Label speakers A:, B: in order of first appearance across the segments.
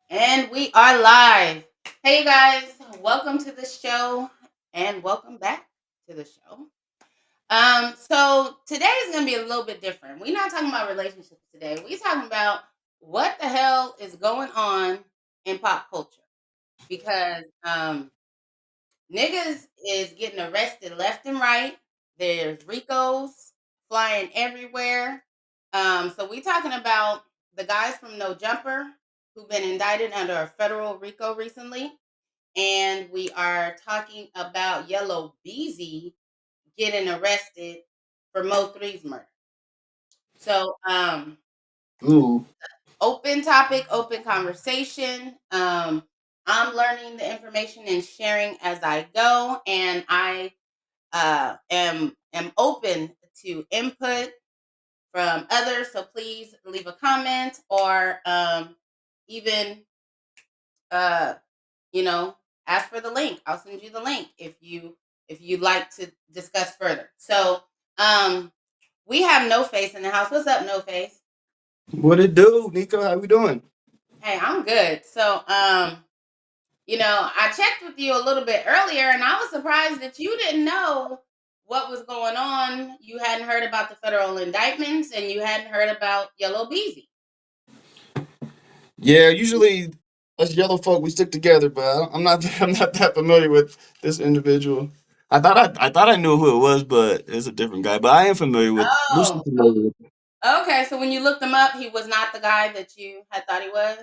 A: And we are live. Hey, you guys, welcome to the show and welcome back to the show. So today is going to be a little bit different. We're not talking about relationships today. We're talking about what the hell is going on in pop culture because niggas is getting arrested left and right. There's Ricos flying everywhere. So we talking about the guys from No Jumper who've been indicted under a federal RICO recently. And we are talking about Yellow Beezy getting arrested for Mo3's murder. So
B: Ooh.
A: open topic, open conversation. I'm learning the information and sharing as I go, and I am open to input from others. So please leave a comment or even uh, you know ask for the link. I'll send you the link if you'd like to discuss further. So we have No Face in the house. What's up, No Face?
B: What it do, Nico? How we doing?
A: Hey, I'm good. So I checked with you a little bit earlier, and I was surprised that you didn't know what was going on. You hadn't heard about the federal indictments, and you hadn't heard about Yellow Beezy.
B: Yeah, usually us yellow folk we stick together, but I'm not. I'm not that familiar with this individual. I thought I knew who it was, but it's a different guy. But I am familiar with loosely
A: Oh,
B: familiar with.
A: okay. So when you looked him up, he was not the guy that you had thought he was.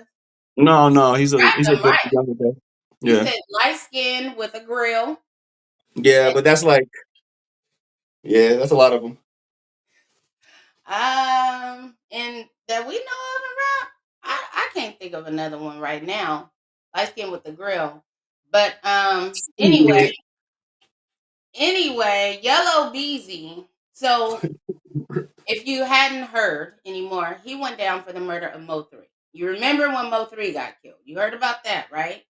B: No, no, he's a
A: Described him
B: different
A: right.
B: younger guy.
A: You
B: Yeah,
A: said light skin with a grill.
B: yeah, but that's like that's a lot of them.
A: And that we know of in rap, I can't think of another one right now. Light skin with the grill. But
B: Yeah.
A: anyway, Yellow Beezy. So if you hadn't heard anymore, he went down for the murder of Mo3. You remember when Mo3 got killed? You heard about that, right?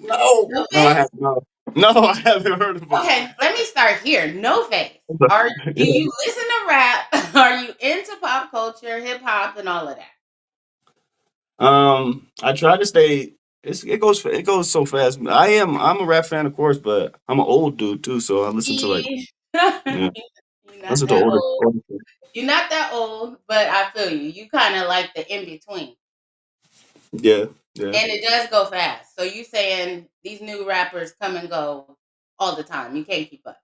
B: No,
A: No
B: no, I
A: face.
B: haven't. No, I haven't heard of him.
A: Okay, let me start here. No face. Are Do
B: Yeah.
A: you listen to rap? Are you into pop culture, hip hop, and all of that?
B: I try to stay. It goes so fast. I'm a rap fan, of course, but I'm an old dude too, so I listen to like
A: Yeah.
B: yeah,
A: You're not
B: listen to
A: that
B: older.
A: old.
B: Stuff.
A: You're not that old, but I feel you. You kind of like the in between,
B: Yeah, yeah.
A: and it does go fast. So you saying these new rappers come and go all the time? You can't keep up.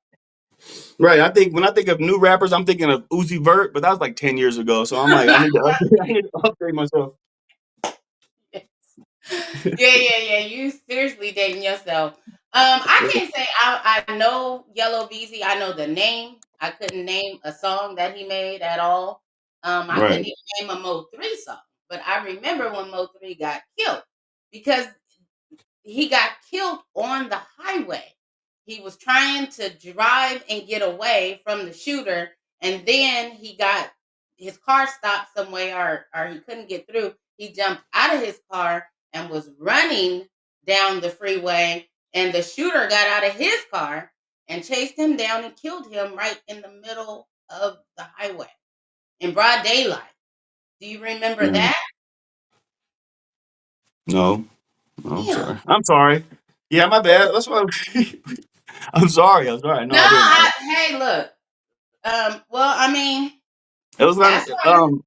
B: Right. I think when I think of new rappers, I'm thinking of Uzi Vert, but that was like 10 years ago. So I'm like, I need to update. I need to update myself.
A: Yeah. You seriously dating yourself. I can't say I know Yellow Beezy. I know the name. I couldn't name a song that he made at all. I couldn't
B: Right.
A: even name a Mo3 song. But I remember when Mo3 got killed because he got killed on the highway. He was trying to drive and get away from the shooter, and then he got his car stopped somewhere, or he couldn't get through. He jumped out of his car and was running down the freeway, and the shooter got out of his car and chased him down and killed him right in the middle of the highway in broad daylight. Do you remember
B: Mm.
A: that?
B: No, no, I'm
A: Damn.
B: sorry. I'm sorry. Yeah, my bad. That's why. I'm sorry. I'm sorry. No,
A: No,
B: I didn't.
A: hey, look. Well, I mean,
B: It was not.
A: that's fine.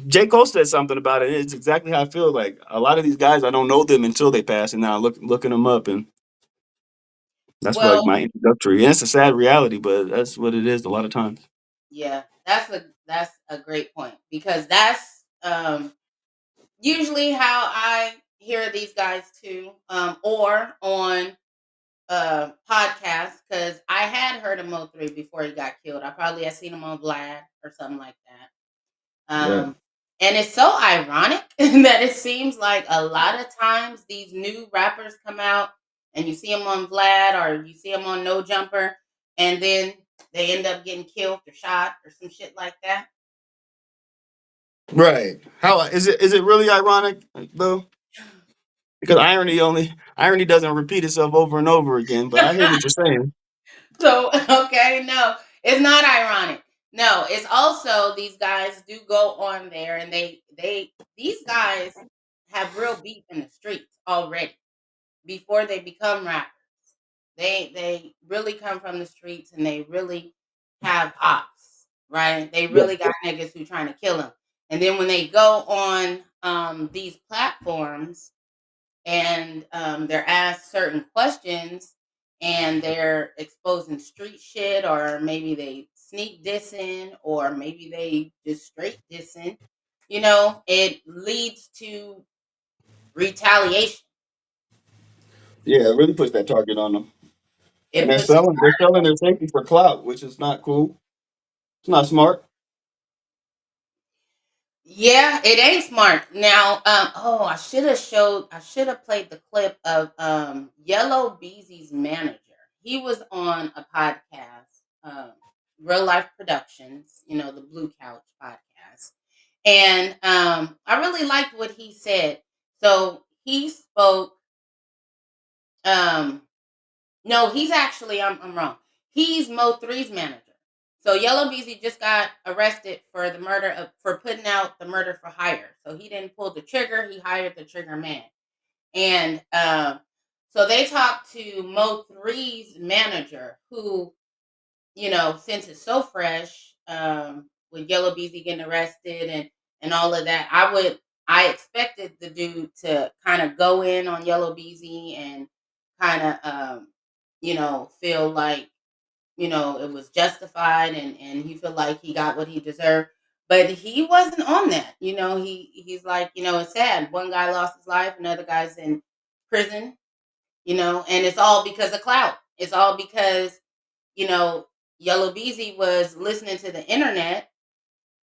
B: J. Cole said something about it. It's exactly how I feel. Like a lot of these guys, I don't know them until they pass, and now looking them up, and that's like
A: Well,
B: my introductory. And it's a sad reality, but that's what it is a lot of times.
A: yeah, that's a great point because that's usually how I hear these guys too, or on podcasts because I had heard of Mo3 before he got killed. I probably had seen him on Vlad or something like that.
B: Right.
A: And it's so ironic that it seems like a lot of times these new rappers come out and you see them on Vlad or you see them on No Jumper, and then they end up getting killed or shot or some shit like that.
B: Right. How is it? Is it really ironic though? Because irony doesn't repeat itself over and over again. But I hear what you're saying.
A: So, okay, no, it's not ironic. No, it's also these guys do go on there and they these guys have real beef in the streets already before they become rappers. They really come from the streets and they really have ops, right? They
B: Yeah,
A: really got niggas who trying to kill them. And then when they go on these platforms and they're asked certain questions and they're exposing street shit, or maybe they sneak dissing, or maybe they just straight dissing, it leads to retaliation.
B: yeah, it really puts that target on them, and
A: It puts it.
B: they're selling their safety for clout, which is not cool. It's not smart.
A: Yeah, it ain't smart. Now, I should have played the clip of Yellow Beezy's manager. He was on a podcast, Real Life Productions, the Blue Couch podcast. And I really liked what he said. So he spoke um no, he's actually I'm wrong. He's Mo3's manager. So Yellow Beezy just got arrested for the murder of for putting out the murder for hire. So he didn't pull the trigger, he hired the trigger man. And so they talked to Mo3's manager, who, since it's so fresh, with Yellow Beezy getting arrested and all of that, I expected the dude to kind of go in on Yellow Beezy and kind of feel like, it was justified, and he felt like he got what he deserved. But he wasn't on that. He's like, it's sad. One guy lost his life, another guy's in prison, and it's all because of clout. It's all because, you know, Yellow Beezy was listening to the internet,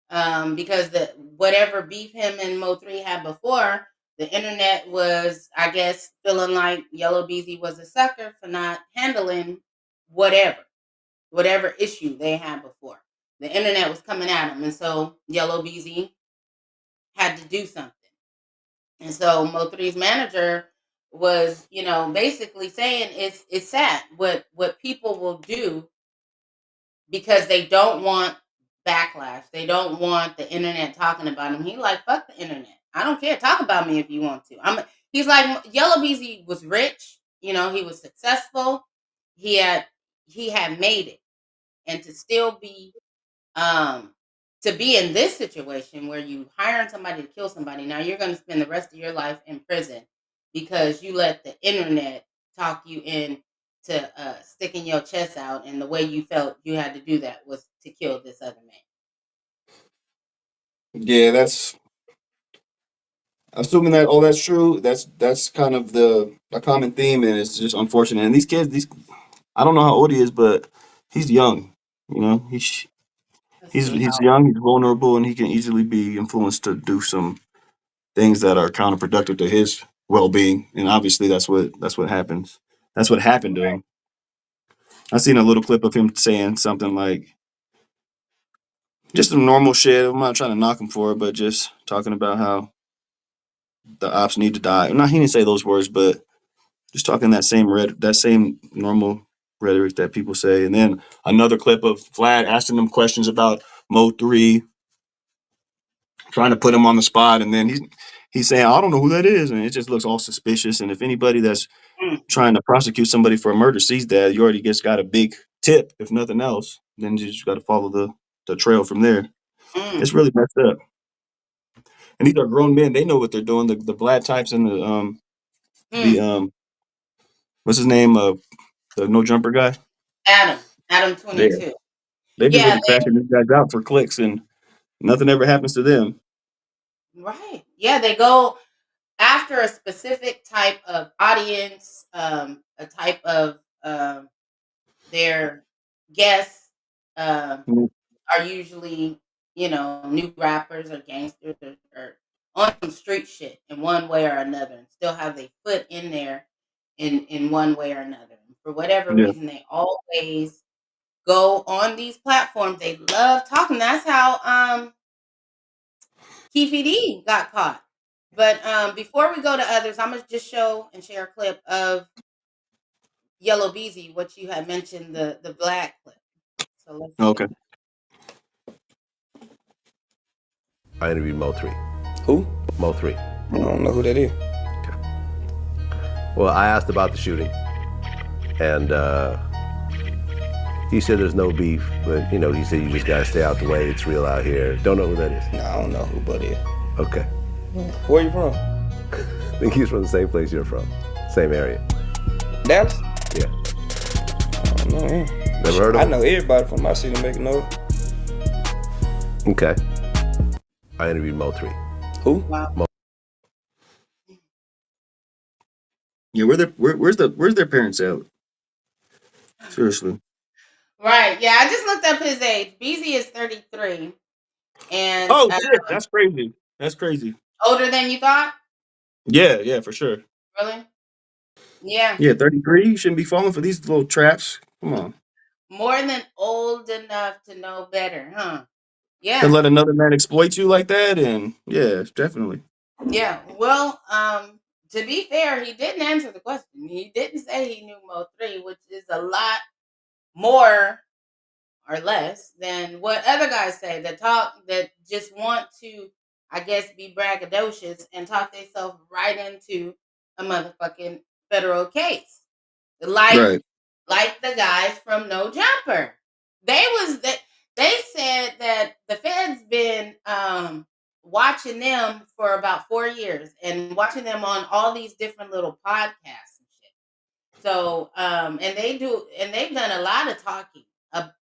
A: because the whatever beef him and Mo3 had before, the internet was, I guess, feeling like Yellow Beezy was a sucker for not handling whatever whatever issue they had before. The internet was coming at him, and so Yellow Beezy had to do something. And so Mo3's manager was, basically saying it's sad what people will do because they don't want backlash. They don't want the internet talking about him. He like, fuck the internet. I don't care. Talk about me if you want to. He's like, Yellow Beezy was rich, he was successful. He had he had made it. And to still be um to be in this situation where you hiring somebody to kill somebody, now you're going to spend the rest of your life in prison because you let the internet talk you in to sticking your chest out, and the way you felt you had to do that was to kill this other man.
B: Yeah, that's assuming that all that's true. That's kind of the a common theme, and it's just unfortunate. And these kids, these I don't know how old he is, but he's young. You know,
A: Let's see
B: he's
A: how.
B: young, he's vulnerable, and he can easily be influenced to do some things that are counterproductive to his well being. And obviously, that's what happens. That's what happened to him. I seen a little clip of him saying something like just some normal shit. I'm not trying to knock him for it, but just talking about how the ops need to die. No, he didn't say those words, but just talking that same normal rhetoric that people say. And then another clip of Vlad asking them questions about Mo3, trying to put him on the spot, and then he's saying, I don't know who that is, and it just looks all suspicious. And if anybody that's
A: Mm,
B: trying to prosecute somebody for a murder sees that, you already just got a big tip, if nothing else. Then you just got to follow the trail from there.
A: mm,
B: It's really messed up. And these are grown men; they know what they're doing. The Vlad types and the
A: mm.
B: what's his name, the no jumper guy.
A: Adam, Adam
B: They
A: 22.
B: they be
A: Yeah,
B: really cracking these guys out for clicks, and nothing ever happens to them.
A: right. Yeah, they go after a specific type of audience, a type of their guests
B: Mhm.
A: are usually, new rappers or gangsters, or on some street shit in one way or another, and still have their foot in there in one way or another. And for whatever
B: Yeah.
A: reason, they always go on these platforms. They love talking. That's how Keefe D got caught. But before we go to others, I'm gonna just show and share a clip of Yellow Beezy, what you had mentioned, the black clip. So let's get
B: Okay.
A: that.
C: I interviewed Mo3.
D: Who?
C: Mo3.
D: I don't know who that is.
C: Well, I asked about the shooting, and he said there's no beef, but you know, he said you just gotta stay out the way. It's real out here. Don't know who that is.
D: No, I don't know who Buddy is.
C: Okay.
D: Where you from?
C: I think he's from the same place you're from, same area.
D: Dallas?
C: Yeah.
D: I don't know him.
C: Never heard of
D: I
C: him?
D: know everybody from my city making noise.
C: Okay. I interviewed Mo3.
D: Who?
A: Wow.
B: Yeah, where's their parents at? Seriously.
A: Right. Yeah, I just looked up his age. Beezy is 33 and
B: Oh shit, that's crazy. That's crazy.
A: older than you thought?
B: Yeah, for sure.
A: Really? Yeah.
B: Yeah, 33. You shouldn't be falling for these little traps. Come on.
A: More than old enough to know better, huh?
B: To
A: Yeah.
B: let another man exploit you like that, and yeah, definitely.
A: Yeah. Well, to be fair, he didn't answer the question. He didn't say he knew Mo3, which is a lot more or less than what other guys say that just want to, I guess, be braggadocious and talk themselves right into a motherfucking federal case. Like
B: Right.
A: like the guys from No Jumper. They said that the Fed's been watching them for about 4 years and watching them on all these different little podcasts and shit. So and they've done a lot of talking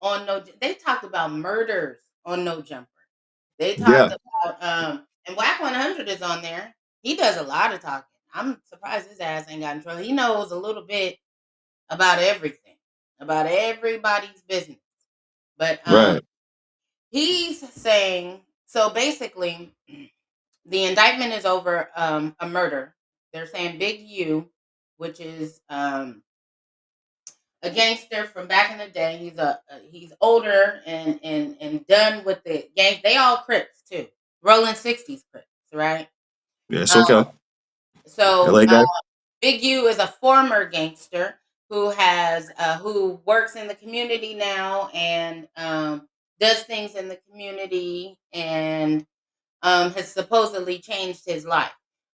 A: on no. They talked about murders on No Jumper. They talked
B: Yeah.
A: about and Whack 100 is on there. He does a lot of talking. I'm surprised his ass ain't got in trouble. He knows a little bit about everything, about everybody's business. But
B: Right.
A: he's saying so basically the indictment is over a murder. They're saying Big U, which is a gangster from back in the day. He's older and done with the gang. They all Crips too, rolling 60s Crips, right?
B: Yeah, it's
A: Um,
B: okay.
A: so
B: LA guy.
A: Big U is a former gangster who works in the community now and does things in the community and has supposedly changed his life.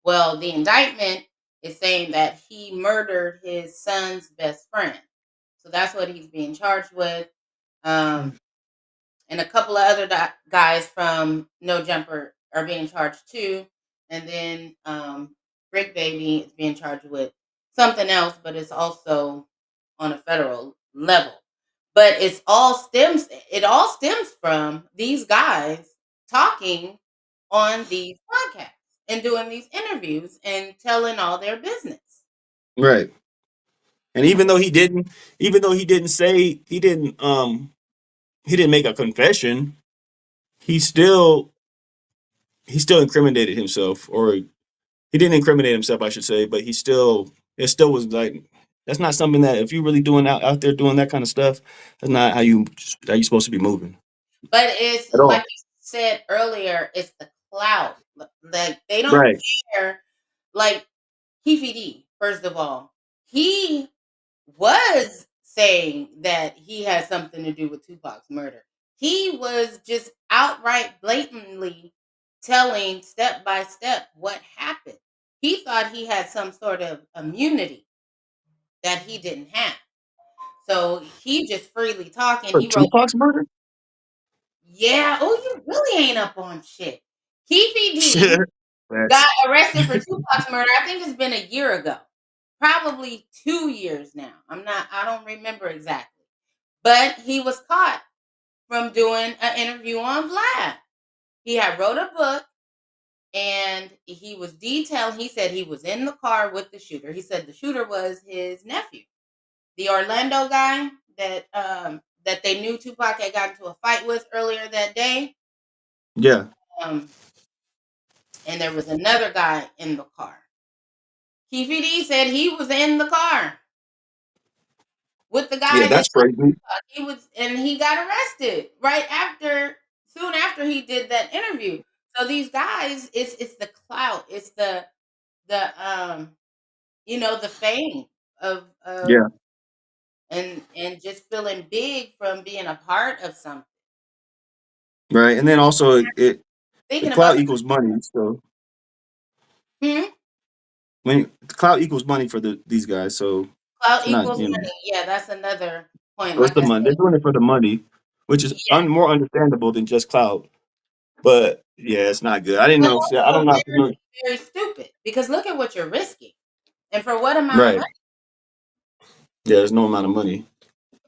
A: Well, the indictment is saying that he murdered his son's best friend. So that's what he's being charged with. Um, and a couple of other guys from No Jumper are being charged too. And then Brick Baby is being charged with something else, but it's also on a federal level. But it all stems from these guys talking on these podcasts and doing these interviews and telling all their business.
B: Right. And even though he didn't say he didn't make a confession, he still he still incriminated himself, or he didn't incriminate himself, I should say, but it still was like that's not something that if you're really doing out there doing that kind of stuff, that's not how you supposed to be moving
A: But it's
B: at
A: like
B: all.
A: you said earlier, it's the clout. Like they don't
B: Right.
A: care. Like Keefy D, first of all, he was saying that he had something to do with Tupac's murder. He was just outright blatantly telling step by step what happened. He thought he had some sort of immunity that he didn't have. So he just freely talking.
B: For
A: He wrote,
B: Tupac's murder?
A: yeah, oh, you really ain't up on shit. Keefy
B: Shit.
A: D got
B: That's
A: arrested for Tupac's murder. I think it's been a year ago. Probably 2 years now. I don't remember exactly. But he was caught from doing an interview on Vlad. He had wrote a book and he was detailed. He said he was in the car with the shooter. He said the shooter was his nephew, the Orlando guy that they knew Tupac had gotten into a fight with earlier that day.
B: yeah.
A: Um, and there was another guy in the car. Keefy D said he was in the car with the
B: Yeah,
A: guy that
B: that's crazy.
A: he was, and he got arrested soon after he did that interview. So these guys, it's the clout, it's the the fame of
B: Yeah.
A: and just feeling big from being a part of something.
B: Right. And then also it
A: thinking about
B: clout equals money. So
A: hmm?
B: when clout equals money for these guys, so
A: Clout
B: it's not,
A: equals
B: you know,
A: money. Yeah, that's another point.
B: so it's
A: Like
B: the
A: I
B: money. They're
A: said,
B: doing it for the money, which is
A: yeah.
B: more understandable than just clout. But yeah, it's not good. I didn't
A: But
B: know. See, I
A: also
B: don't know.
A: very, very stupid because look at what you're risking. And for what amount of
B: Right.
A: money?
B: Yeah, there's no amount of money.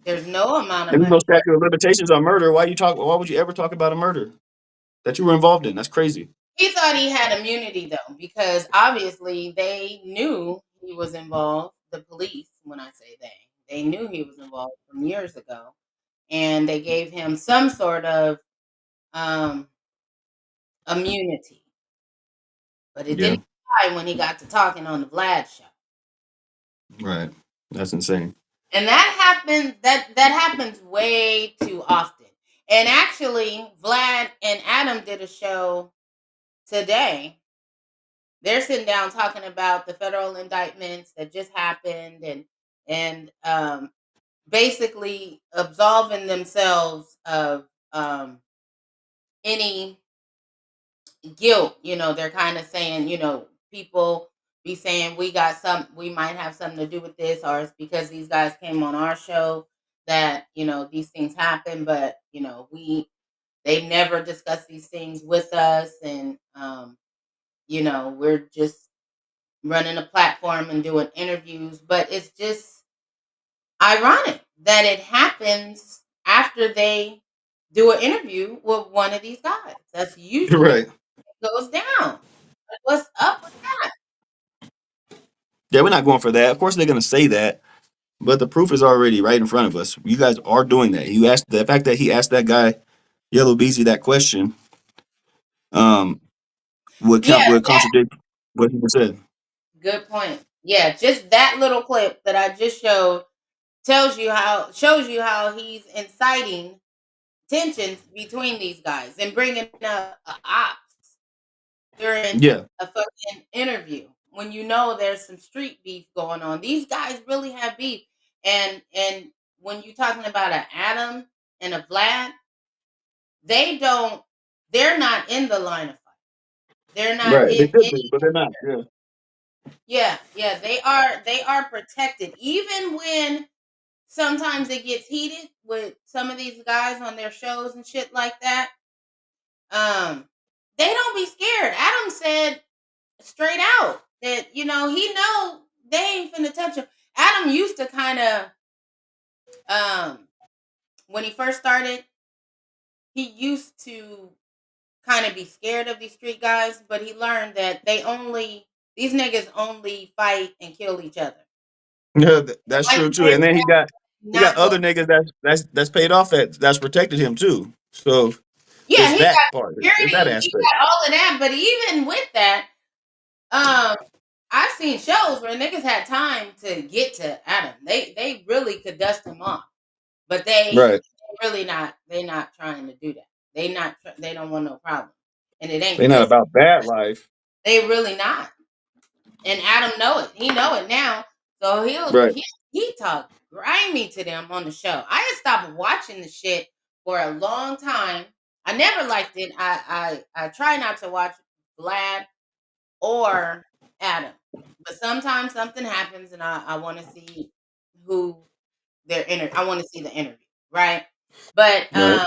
A: There's no amount of
B: There's no
A: money.
B: statute of limitations on murder. Why you talk? Why would you ever talk about a murder that you were involved in? That's crazy.
A: He thought he had immunity though, because obviously they knew he was involved. The police, when I say they knew he was involved from years ago, and they gave him some sort of um, immunity. But it
B: Yeah.
A: didn't apply when he got to talking on the Vlad show.
B: Right. That's insane.
A: And that happens way too often. And actually, Vlad and Adam did a show today. They're sitting down talking about the federal indictments that just happened and basically absolving themselves of any guilt. They're kind of saying, people be saying we might have something to do with this, or it's because these guys came on our show that, these things happen, but, they never discuss these things with us. And, we're just running a platform and doing interviews. But it's just ironic that it happens after they do an interview with one of these guys. That's usually
B: Right.
A: goes down. Like, what's up with that?
B: Yeah, we're not going for that. Of course, they're going to say that, but the proof is already right in front of us. You guys are doing that. You asked the fact that he asked that guy Yellow Beezy that question. Um,
A: Yeah,
B: would
A: that
B: contradict what he said.
A: good point. Yeah, just that little clip that I just showed shows you how he's inciting tensions between these guys and bringing up ops during
B: Yeah.
A: a fucking interview when there's some street beef going on. These guys really have beef, and when you're talking about an Adam and a Vlad, they don't. They're not in the line of fight. They're not
B: Right. They
A: in
B: could
A: any.
B: be, but they're not. Yeah.
A: Yeah, yeah, they are. They are protected, even when sometimes it gets heated with some of these guys on their shows and shit like that. Um, they don't be scared. Adam said straight out that he know they ain't finna touch him. Adam used to kind of when he first started, he used to kind of be scared of these street guys, but he learned that these niggas only fight and kill each other.
B: Yeah, that's
A: Like
B: true too. And then he got
A: not go.
B: other niggas that's paid off that's protected him too. So
A: Yeah,
B: it's
A: he
B: that
A: got
B: part. It's that
A: security, he
B: aspect.
A: got all of that, but even with that, um, I've seen shows where niggas had time to get to Adam. They really could dust him off. But
B: Right.
A: they not trying to do that. They don't want no problem. And it ain't
B: They're not
A: just
B: about that life.
A: they really not. And Adam know it. He know it now. So
B: Right.
A: he talk grimy to them on the show. I had stopped watching the shit for a long time. I never liked it. I try not to watch Vlad or Adam. But sometimes something happens and I want to see who I want to see the interview, right? But
B: Right.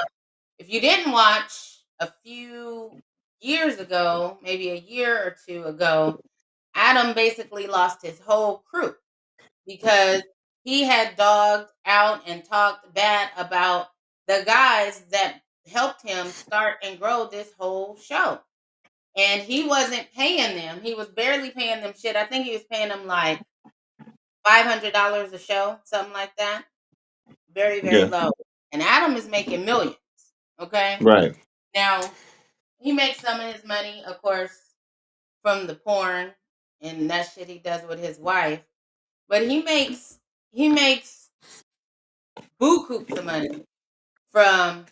A: if you didn't watch a few years ago, maybe a year or two ago, Adam basically lost his whole crew because he had dogged out and talked bad about the guys that helped him start and grow this whole show. And he wasn't paying them. He was barely paying them shit. I think he was paying them like $500 a show, something like that. Very, very
B: Yeah.
A: low. And Adam is making millions. Okay.
B: Right.
A: Now, he makes some of his money, of course, from the porn and that shit he does with his wife. But he makes buku of money from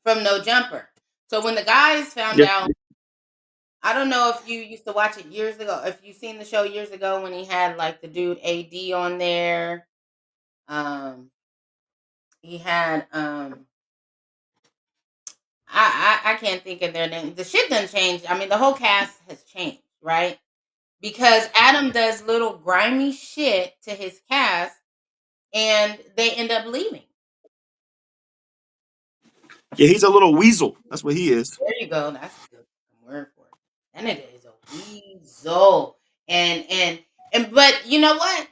A: No Jumper. So when the guys found
B: Yeah.
A: out, I don't know if you used to watch it years ago, if you seen the show years ago when he had like the dude AD on there. He had I can't think of their name. The shit done changed. I mean, the whole cast has changed, right? Because Adam does little grimy shit to his cast, and they end up leaving.
B: Yeah, he's a little weasel. That's what he is.
A: There you go. That's a good word for it. That nigga is a weasel. But you know what?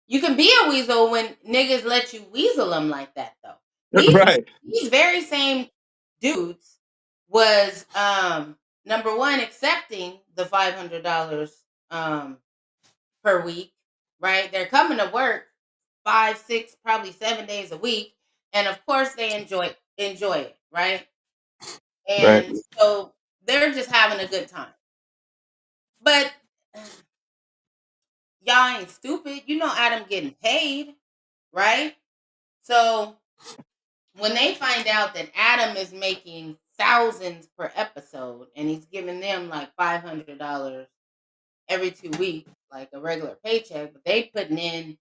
A: You can be a weasel when niggas let you weasel them like that though. These
B: Right.
A: these very same dudes was number one accepting the $500 per week, right? They're coming to work 5, 6, probably 7 days a week, and of course they enjoy it, right?
B: Right.
A: And so they're just having a good time. But y'all ain't stupid. You know Adam getting paid, right? So when they find out that Adam is making thousands per episode and he's giving them like $500 every 2 weeks, like a regular paycheck, but they putting in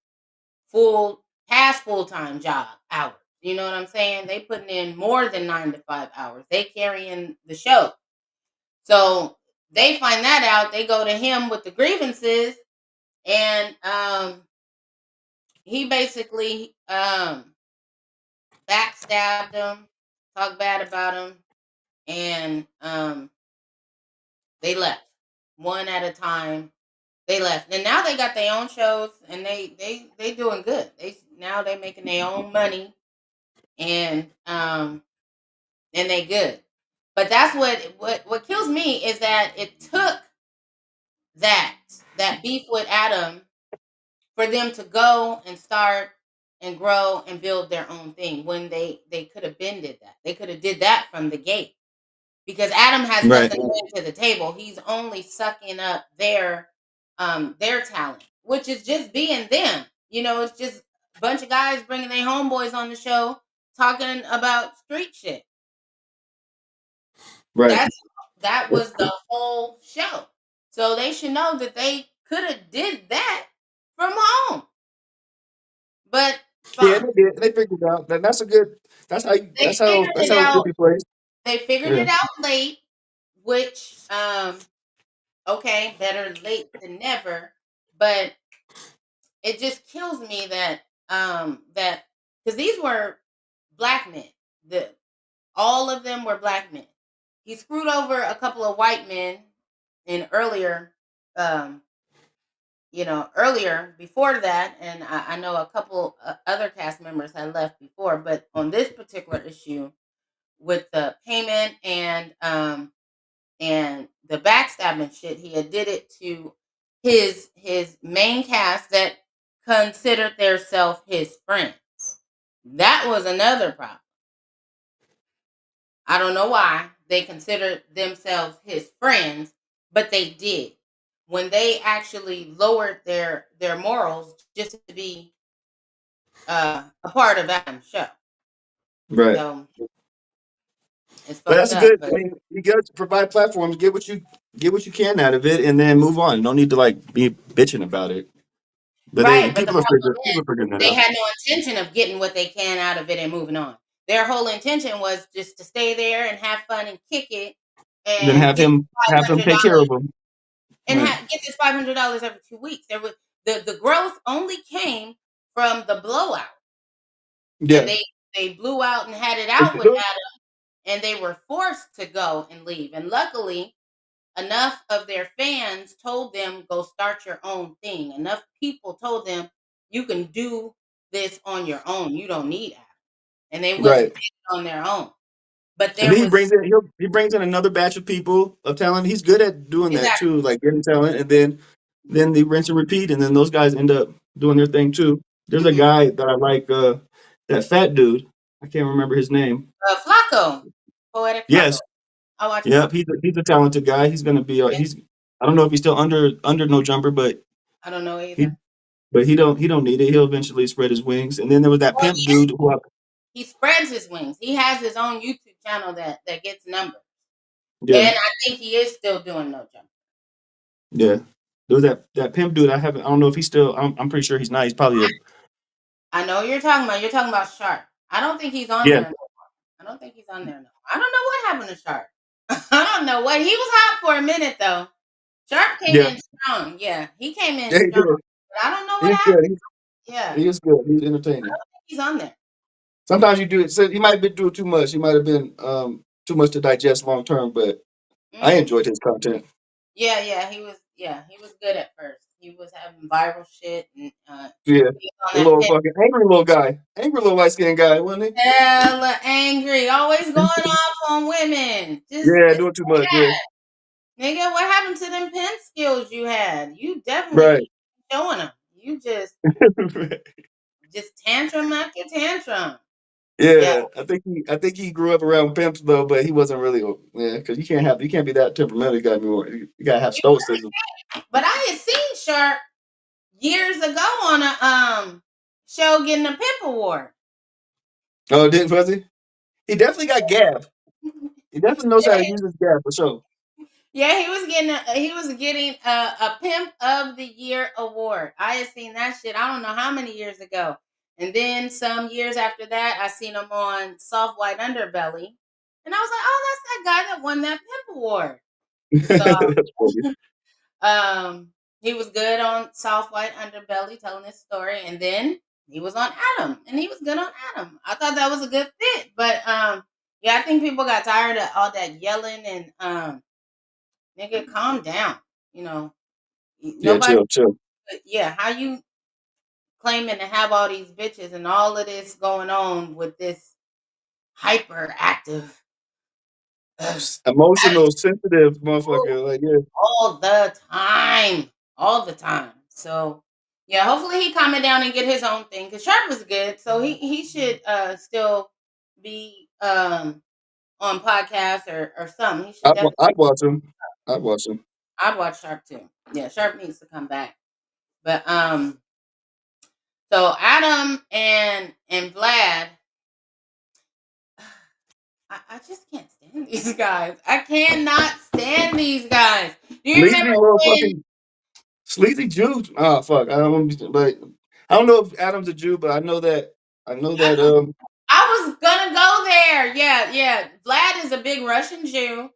A: full-time job hours. You know what I'm saying? They putting in more than 9 to 5 hours. They carrying the show. So they find that out. They go to him with the grievances, and he basically backstabbed them, talked bad about him, and they left one at a time. They left, and now they got their own shows, and they doing good. They making their own money, and they good. But that's what kills me is that it took that beef with Adam for them to go and start and grow and build their own thing when they could have been did that. They could have did that from the gate because Adam has
B: Right.
A: nothing to bring to the table. He's only sucking up their talent, which is just being them. You know, it's just a bunch of guys bringing their homeboys on the show talking about street shit.
B: Right.
A: That's that was the whole show. So they should know that they could have did that from home. But
B: Yeah,
A: fine.
B: they did. They figured it out. That's a good. That's how.
A: They figured
B: That's
A: it
B: how it should
A: out.
B: be played.
A: They figured
B: Yeah.
A: it out late, which okay, better late than never. But it just kills me that because these were black men. The All of them were black men. He screwed over a couple of white men in earlier um earlier before that, and I know a couple other cast members had left before, but on this particular issue with the payment and the backstabbing shit, he had did it to his main cast that considered theirself his friends. That was another problem. I don't know why they considered themselves his friends, but they did. When they actually lowered their morals just to be a part of Adam's show.
B: Right.
A: So it's
B: But
A: fucked
B: that's a
A: up.
B: good. I
A: But
B: mean, you got to provide platforms. Get what you can out of it, and then move on. No need to like be bitching about it. But
A: right, but the problem
B: people
A: is
B: are figuring that
A: they
B: out.
A: had no intention of getting what they can out of it and moving on. Their whole intention was just to stay there and have fun and kick it
B: And then
A: and get five
B: have him
A: hundred
B: take care
A: dollars
B: of them.
A: and
B: Right.
A: get this $500 every 2 weeks. There was the growth only came from the blowout, and
B: Yeah.
A: they blew out and had it out with Adam, and they were forced to go and leave. And luckily, enough of their fans told them go start your own thing. Enough people told them you can do this on your own. You don't need Adam, and they went and
B: Right.
A: did it on their own. But
B: And
A: there
B: then
A: was
B: he brings in another batch of people of talent. He's good at doing that
A: exactly.
B: too, like getting talent, and then they rinse and repeat, and then those guys end up doing their thing too. There's a
A: Mhm.
B: guy that I like, that fat dude. I can't remember his name.
A: Flacco, poetic Flacco.
B: Yes,
A: I watch him.
B: yep. He's a talented guy. He's gonna be.
A: Yeah,
B: He's. I don't know if he's still under no jumper, but
A: I don't know
B: he
A: either.
B: he don't need it. He'll eventually spread his wings. And then there was that
A: Well,
B: pimp dude who.
A: he spreads his wings. He has his own YouTube channel that gets numbers,
B: Yeah,
A: and I think he is still doing no jump.
B: yeah. There was that pimp dude. I haven't. I don't know if he's still. I'm pretty sure he's not. He's probably a.
A: I know you're talking about. You're talking about Sharp. I don't think he's on
B: Yeah,
A: there. I don't think he's on there now. I don't know what happened to Sharp. I don't know what he was hot for a minute though. Sharp came
B: Yeah,
A: in strong. Yeah, he came in
B: yeah, he
A: strong.
B: did.
A: But I don't know what
B: He's
A: happened.
B: good.
A: Yeah,
B: He is good. He's
A: I
B: entertaining.
A: don't think he's on there.
B: Sometimes you do it. So he might have been doing too much. He might have been too much to digest long term. But I
A: Mm.
B: enjoyed his content.
A: Yeah, he was good at first. He was having viral shit and
B: Yeah,
A: he was on
B: the
A: that
B: little
A: pin.
B: fucking angry little guy, angry little light skinned guy, wasn't
A: Hella angry, always going
B: he?
A: off on women.
B: Yeah,
A: Just
B: doing too much. Yeah,
A: nigga, what happened to them pen skills you had? You definitely
B: right.
A: need to be showing them. You just tantrum after tantrum. Yeah,
B: Yeah, I think he grew up around pimps though, but he wasn't really. Yeah, because you can't be that temperamental. You gotta have stoicism.
A: but I had seen Sharp years ago on a show getting a pimp award.
B: Oh, did was he? He definitely got gab. He definitely knows how to use his gab for sure.
A: Yeah, he was getting a Pimp of the Year award. I had seen that shit. I don't know how many years ago. And then some years after that, I seen him on Soft White Underbelly, and I was like, oh, that's that guy that won that Pimp award. So
B: That's funny.
A: um, he was good on Soft White Underbelly, telling his story, and then he was on Adam, and he was good on Adam. I thought that was a good fit, but yeah, I think people got tired of all that yelling and nigga, calm down. You know,
B: Yeah,
A: nobody.
B: chill, chill.
A: Yeah, how you claiming to have all these bitches and all of this going on with this hyperactive
B: Emotional, sensitive motherfucker. Like, yeah,
A: all the time, all the time. So yeah, hopefully he calm down and get his own thing. Cause Sharp was good, so he should still be on podcast or something. He should definitely.
B: I'd watch him. I'd watch him.
A: I'd watch Sharp too. Yeah, Sharp needs to come back. But so Adam and Vlad, I just can't stand these guys. I cannot stand these guys. Do you remember
B: Sleazy little
A: when
B: fucking sleazy Jew. Oh fuck. I don't. Like, I don't know if Adam's a Jew, but I know that. I know that.
A: I was gonna go there? Yeah, yeah. Vlad is a big Russian Jew,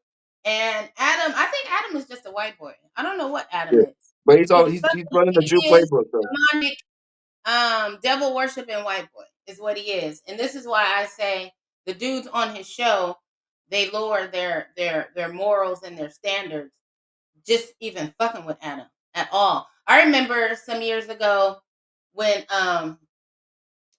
A: and Adam. I think Adam is just a white boy. I don't know what Adam
B: Yeah.
A: is.
B: But he's all
A: He's
B: he's running the Jew
A: he is
B: playbook though.
A: demonic, devil worshiping white boy is what he is, and this is why I say the dudes on his show they lower their morals and their standards just even fucking with Adam at all. I remember some years ago when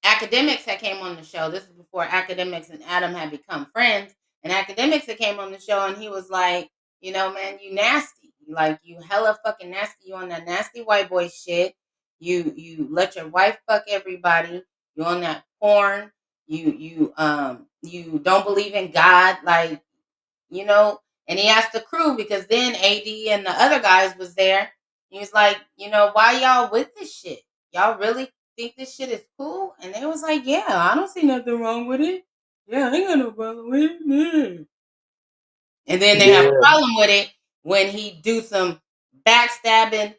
A: academics that came on the show. This is before academics and Adam had become friends. And academics that came on the show, and he was like, you know, man, you nasty. Like you hella fucking nasty. You on that nasty white boy shit. You let your wife fuck everybody. You on that porn. You don't believe in God. Like you know, and he asked the crew because then AD and the other guys was there. He was like, you know, why y'all with this shit? Y'all really think this shit is cool? And they was like, yeah, I don't see nothing wrong with it. Yeah, I ain't got no problem with it. Mm. And then they have a
B: Yeah.
A: problem with it when he do some backstabbing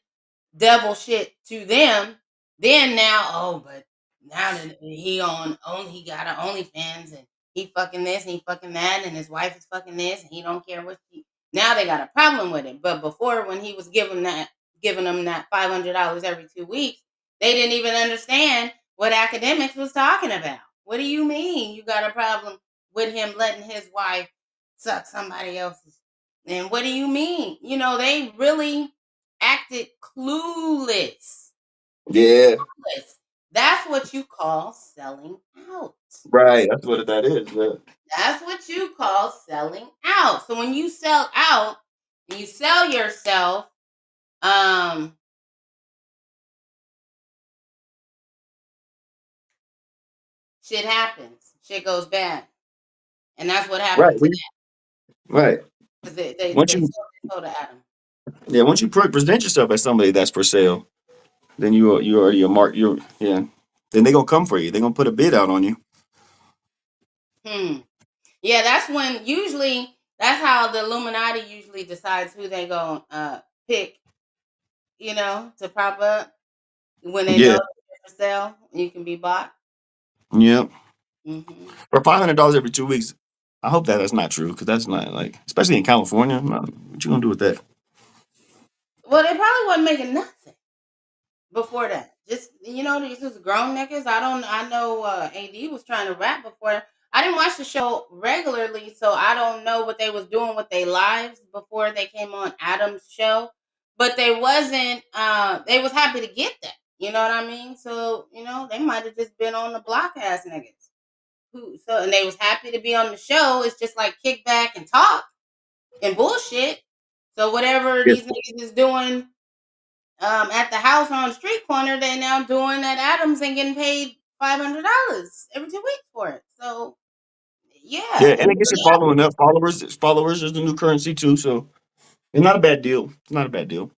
A: devil shit to them. Then now, oh, but now that he got an OnlyFans and he fucking this and he fucking that and his wife is fucking this and he don't care what she. Now they got a problem with it. But before, when he was giving them that $500 every 2 weeks, they didn't even understand what academics was talking about. What do you mean you got a problem with him letting his wife suck somebody else's? And what do you mean? You know, they really acted clueless.
B: Yeah.
A: Clueless. That's what you call selling out.
B: Right. That's what that is. Yeah.
A: That's what you call selling out. So when you sell out and you sell yourself, um, shit happens. Shit goes bad. And that's what
B: Right.
A: happened to them.
B: Right.
A: Because they
B: Once you
A: sold to Adam.
B: yeah, once you present yourself as somebody that's for sale, then you already a mark. You're yeah. Then they gonna come for you. They gonna put a bid out on you.
A: Hmm. Yeah, that's when usually that's how the Illuminati usually decides who they go pick, you know, to prop up when they know
B: Yeah.
A: they're for sale and you can be bought.
B: Yep.
A: Mm-hmm.
B: For $500 every 2 weeks. I hope that that's not true because that's not like, especially in California. What you gonna do with that?
A: Well, they probably wasn't making nothing before that. Just these was grown niggas. I know AD was trying to rap before. I didn't watch the show regularly, so I don't know what they was doing with their lives before they came on Adam's show. But they wasn't they was happy to get that. You know what I mean? So, they might have just been on the block ass niggas. And they was happy to be on the show. It's just like kick back and talk and bullshit. So whatever
B: Yeah,
A: these niggas is doing at the house on the street corner, they now doing at Adams and getting paid $500 every 2 weeks for it. So
B: yeah,
A: yeah,
B: and it gets you following up. Followers is the new currency too. So it's not a bad deal. It's not a bad deal.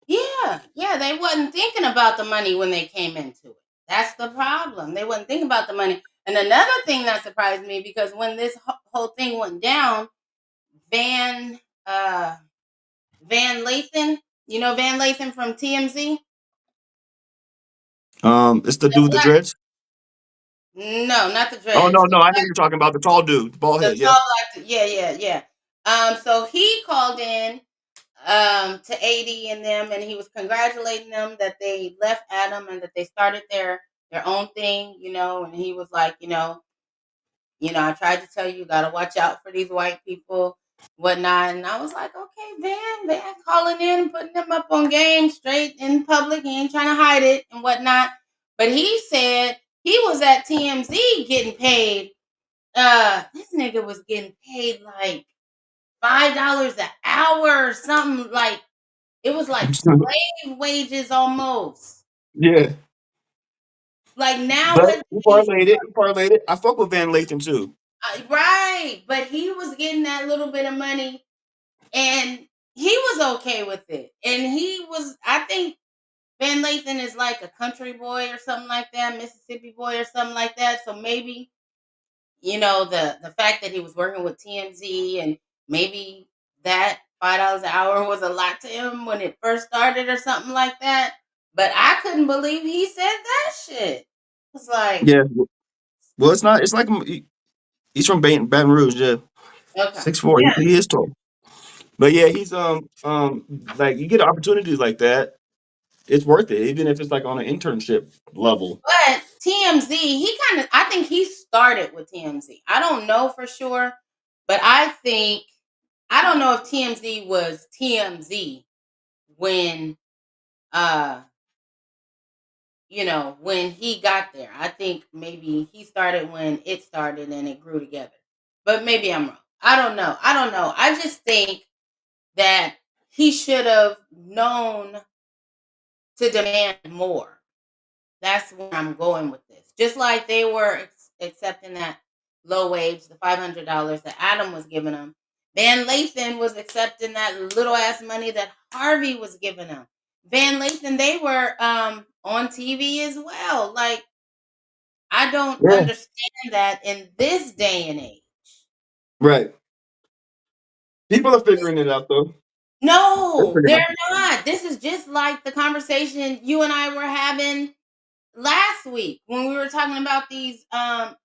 A: yeah. They wasn't thinking about the money when they came into it. That's the problem. They wasn't thinking about the money. And another thing that surprised me because when this whole thing went down, Van uh Van Lathan, Van Lathan from TMZ.
B: It's the dude with the dreads.
A: No, not the
B: Oh
A: dreads.
B: no, no, I know you're talking about the tall dude, the bald
A: The
B: head.
A: tall
B: Yeah,
A: black, yeah. So he called in to AD and them, and he was congratulating them that they left Adam and that they started their own thing, and he was like, I tried to tell you, gotta watch out for these white people, whatnot. And I was like, okay, Van calling in and putting them up on game straight in public. He ain't trying to hide it and whatnot. But he said he was at TMZ getting paid. This nigga was getting paid like $5 an hour or something. Like it was like slave wages almost.
B: yeah.
A: Like now
B: But
A: what
B: he parlayed it. He parlayed it. I fuck with Van Lathan too.
A: right. But he was getting that little bit of money and he was okay with it. And I think Van Lathan is like a country boy or something like that, Mississippi boy or something like that. So maybe the fact that he was working with TMZ and maybe that $5 an hour was a lot to him when it first started or something like that. But I couldn't believe he said that shit. It's like,
B: Yeah. Well, it's not. It's like he's from Baton Rouge. Yeah,
A: okay,
B: 6'4".
A: yeah.
B: He is tall. But yeah, he's like you get opportunities like that. It's worth it, even if it's like on an internship level.
A: But TMZ, I think he started with TMZ. I don't know for sure, but I don't know if TMZ was TMZ when uh when he got there. I think maybe he started when it started and it grew together. But maybe I'm wrong. I don't know. I just think that he should have known to demand more. That's where I'm going with this. Just like they were accepting that low wage, the $500 that Adam was giving them. Van Lathan was accepting that little ass money that Harvey was giving them. Van Lathan, they were on TV as well. Like, I don't
B: Yeah.
A: understand that in this day and age.
B: Right. People are figuring it out though. They're
A: No,
B: figuring it
A: they're
B: out.
A: not. This is just like the conversation you and I were having last week when we were talking about these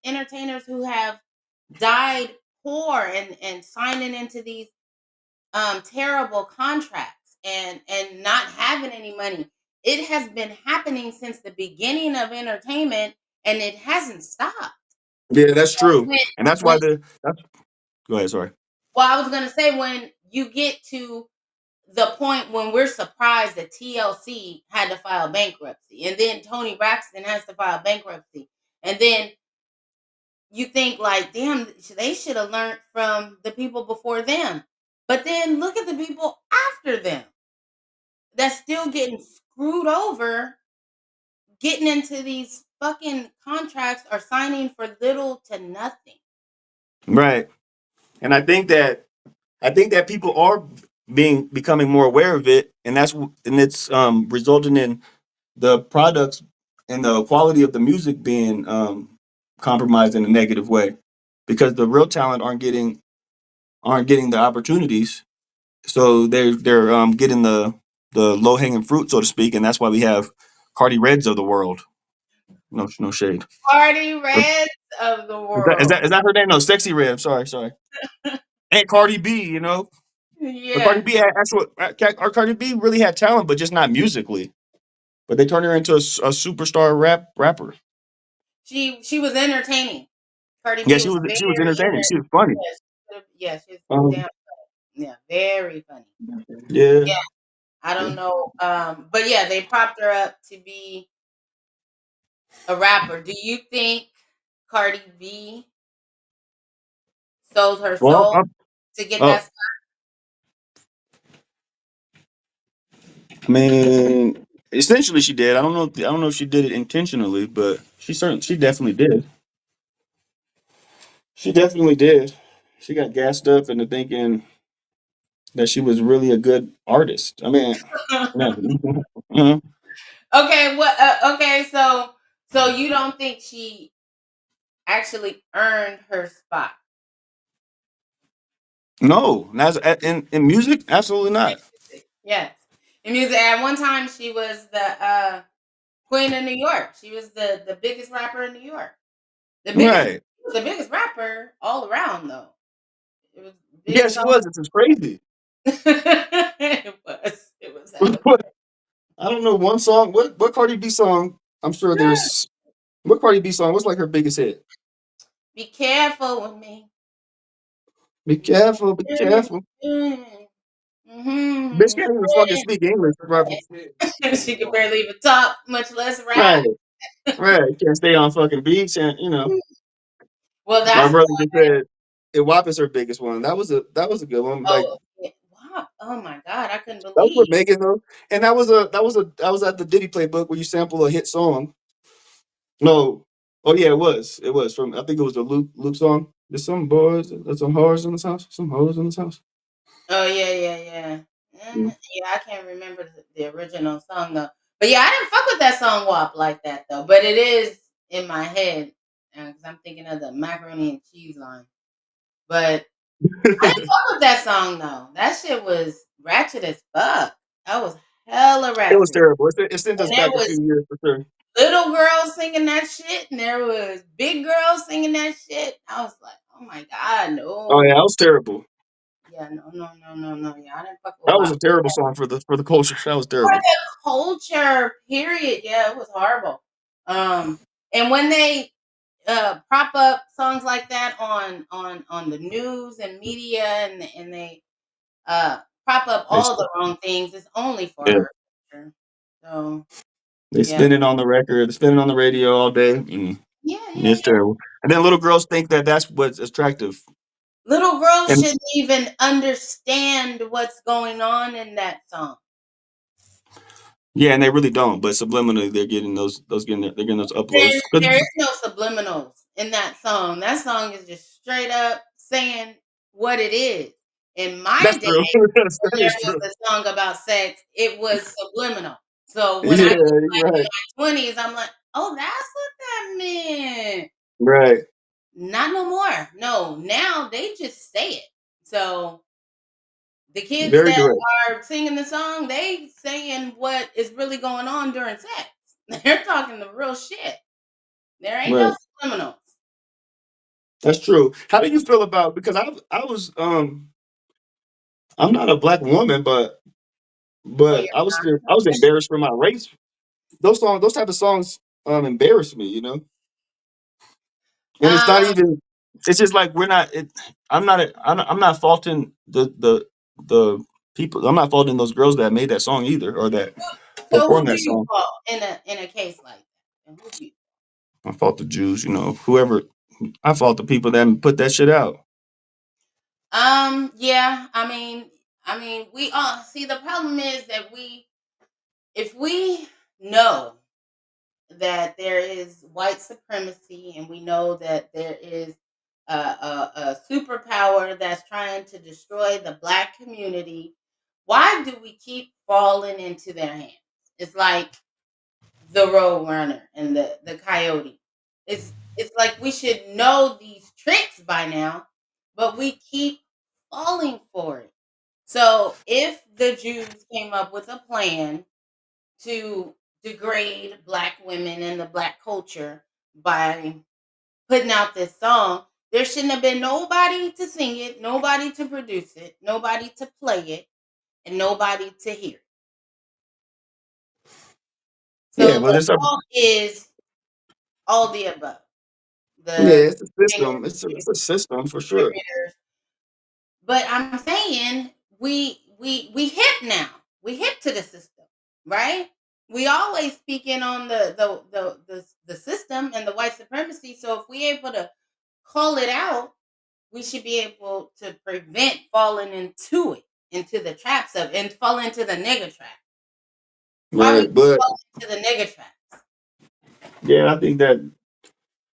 A: entertainers who have died poor and signing into these terrible contracts and not having any money. It has been happening since the beginning of entertainment and it hasn't stopped.
B: Yeah, that's true,
A: When,
B: and that's why
A: when
B: that's. Go ahead. Sorry.
A: well, I was gonna say when you get to the point when we're surprised that TLC had to file bankruptcy, and then Tony Braxton has to file bankruptcy, and then you think like, damn, they should have learned from the people before them. But then look at the people after them that's still getting screwed over, getting into these fucking contracts or signing for little to nothing.
B: Right, and I think that people are becoming more aware of it, and it's resulting in the products and the quality of the music being compromised in a negative way because the real talent aren't getting the opportunities, so they're getting the low hanging fruit, so to speak, and that's why we have Cardi Reds of the world. no shade.
A: Cardi Reds of the world.
B: Is that her name? No, Sexy Red. I'm sorry. And Cardi B, you know, but Cardi
A: Yeah.
B: B had actual. Our Cardi B really had talent, but just not musically. But they turned her into a superstar rapper.
A: She was entertaining. Cardi
B: Yeah,
A: B was
B: she was
A: very
B: entertaining. She was funny.
A: yes, she's
B: Um,
A: damn yeah, very funny.
B: yeah.
A: Yeah, I
B: Yeah.
A: don't know. But yeah, they propped her up to be a rapper. Do you think Cardi B sold her
B: Well,
A: soul to get
B: uh,
A: that?
B: I mean, essentially she did. I don't know if she did it intentionally, but she definitely did. She definitely did. She got gassed up into thinking that she was really a good artist. I mean, yeah. Mhm.
A: Okay, what? Okay, so you don't think she actually earned her spot
B: No, in music, absolutely
A: in
B: not.
A: music? Yes, in music. At one time, she was the queen of New York. She was the biggest rapper in New York.
B: Right.
A: The biggest rapper all around though. It was
B: Yeah,
A: biggest
B: she
A: all
B: was. It's just crazy.
A: it was. It was hella
B: I don't know one song. What Cardi B song? I'm sure
A: good.
B: there's what Cardi B song. What's like her biggest hit?
A: Be careful with me.
B: Be careful, be careful. Bitch
A: Mm-hmm.
B: can't even fucking speak English.
A: She could barely even talk, much less
B: Right,
A: rap.
B: right. Can't stay on fucking beats, and you know.
A: Well,
B: My
A: that's
B: brother just said it WAP is her biggest one. That was a good one. Like
A: oh yeah, wow. Oh my God, I couldn't
B: that was
A: believe.
B: with Megan though, and that was at the Diddy playbook where you sample a hit song. No, oh yeah, it was from I think it was the Luke song. There's some boys, there's some whores in this house, some hoes in this house.
A: Oh yeah, yeah, yeah.
B: Mm.
A: Yeah, I can't remember the original song though. But yeah, I didn't fuck with that song WAP like that though. But it is in my head because I'm thinking of the macaroni and cheese line. But I didn't fuck with that song though. That shit was ratchet as fuck. That was hella
B: It was
A: ratchet.
B: terrible. It sent us
A: And there
B: back a
A: was
B: few years for sure.
A: little girls singing that shit, and there was big girls singing that shit. I was like, oh my God,
B: Oh
A: no.
B: yeah, that was terrible.
A: Yeah, no, no, no, no, no. Yeah, I didn't fuck with
B: That was
A: WAP.
B: a terrible song for the culture. That was
A: For
B: terrible.
A: the culture, period. Yeah, it was horrible. And when they prop up songs like that on the news and media, and they uh prop up
B: They
A: all the wrong things, it's only for
B: yeah,
A: our culture. So
B: they
A: yeah,
B: spin it on the record, they spin it on the radio all day. Mm,
A: yeah, yeah,
B: it's
A: yeah.
B: terrible. And then little girls think that that's what's attractive.
A: Little girls
B: And
A: shouldn't even understand what's going on in that song.
B: yeah, and they really don't. But subliminally, they're getting they're getting those uploads. 'Cause
A: There is no subliminals in that song. That song is just straight up saying what it is. In my
B: that's
A: day,
B: true.
A: when
B: That
A: there
B: is true.
A: was a song about sex, it was subliminal. So when I
B: Yeah,
A: look
B: you're
A: back in
B: right.
A: my 20s, I'm like, oh, that's what that meant.
B: Right.
A: Not no more. No, now they just say it. So the kids
B: Very
A: that
B: direct.
A: are singing the song, they saying what is really going on during sex. They're talking the real shit. There ain't no
B: Right.
A: subliminals.
B: That's true. How do you feel about because I was I'm not a black woman,
A: Oh,
B: but
A: you're
B: I was embarrassed for my race. Those type of songs embarrass me, you know. And it's
A: not.
B: not even. It's just like we're not. I'm not faulting the people. I'm not faulting those girls that made that song either, or that
A: So who
B: performed
A: do
B: that
A: you
B: song.
A: fault in a case like that? And who do you?
B: I fault the Jews, you know, whoever. I fault the people that put that shit out.
A: Yeah. We all see. The problem is that if we know that there is white supremacy, and we know that there is a superpower that's trying to destroy the black community, why do we keep falling into their hands? It's like the road runner and the coyote. It's like we should know these tricks by now, but we keep falling for it. So if the Jews came up with a plan to degrade Black women and the Black culture by putting out this song. There shouldn't have been nobody to sing it, nobody to produce it, nobody to play it, and nobody to hear it.
B: Yeah,
A: So
B: but
A: the
B: it's a
A: fault is all the above.
B: yeah,
A: The
B: it's a system. It's a system for sure.
A: distributors. But I'm saying we hip now. We hip to the system, right? We always speaking on the system and the white supremacy. So if we able to call it out, we should be able to prevent falling into it, into the traps of, and fall into the nigger trap. Why we
B: Right. But
A: fall into the nigger traps?
B: yeah, I think that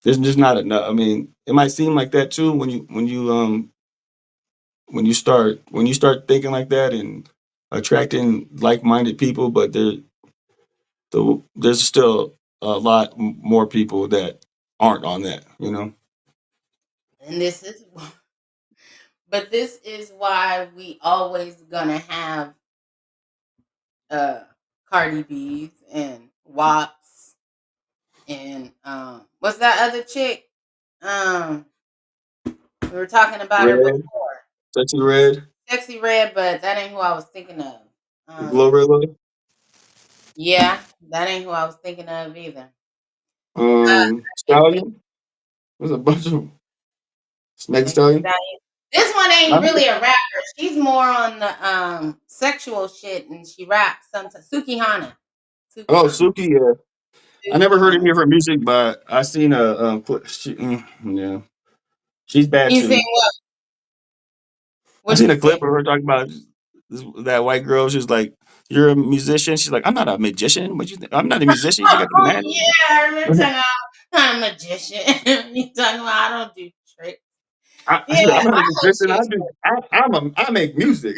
B: there's just not enough. I mean, it might seem like that too when you start thinking like that and attracting like-minded people, but there's still a lot more people that aren't on that, you know.
A: And this is, but this is why we always gonna have uh Cardi B's and Wops and what's that other chick? Um, we were talking about her
B: Red,
A: before.
B: Sexy Red,
A: Sexy Red, but that ain't who I was thinking of.
B: Glorilla,
A: Yeah, that ain't who I was thinking of either.
B: Stallion. There's a bunch of Meg Thee
A: Megan Thee
B: Stallion.
A: Stallion. This one ain't
B: I'm-
A: really a rapper. She's more on the sexual shit, and she raps sometimes. Suki Hana. Suki
B: Oh,
A: Hana.
B: Suki. Yeah, I never
A: Suki
B: heard
A: Hana.
B: any of her music, but I seen a yeah, she's bad
A: You seen
B: too.
A: what?
B: I
A: What'd
B: seen
A: you
B: a clip
A: see?
B: of her talking about that white girl. She's like, "You're a musician." She's like, "I'm not a magician. What you think? I'm not a musician. You think I can
A: Oh
B: manage?"
A: yeah, I remember talking about I'm a magician. You talking about I don't do tricks.
B: I
A: Yeah,
B: said, "I'm not
A: I
B: a
A: know
B: musician.
A: she.
B: I make music."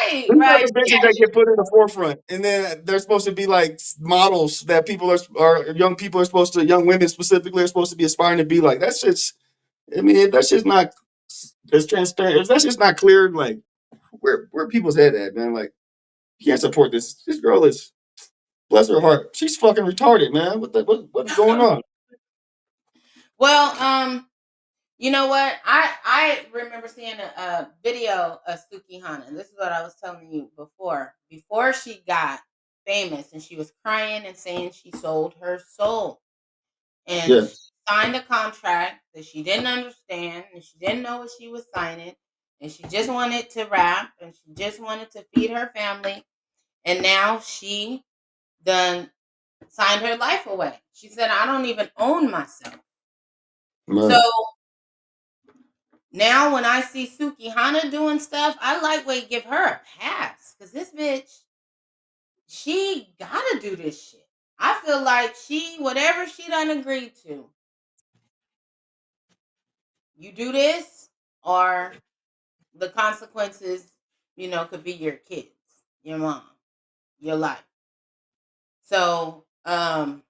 A: Right,
B: These are
A: right.
B: the bitches that get put in the forefront, and then they're supposed to be like models that people are young people are supposed to, young women specifically, are supposed to be aspiring to be like. That's just, I mean, if that's just not as transparent, if that's just not clear, like where people's head at, man. Like you can't support this. This girl is, bless her heart, she's fucking retarded, man. What is going
A: Yeah.
B: on?
A: Well, you know what? I remember seeing a video of Suki Hana, and this is what I was telling you before. Before she got famous, and she was crying and saying she sold her soul, and
B: Yeah,
A: she signed a contract that she didn't understand, and she didn't know what she was signing, and she just wanted to rap, and she just wanted to feed her family, and now she done signed her life away. She said, "I don't even own myself." So
B: right,
A: now when I see Suki Hana doing stuff, I lightweight give her a pass because this bitch, she gotta do this shit. I feel like she, whatever she done agreed to, you do this or the consequences, could be your kids, your mom, your life. So, and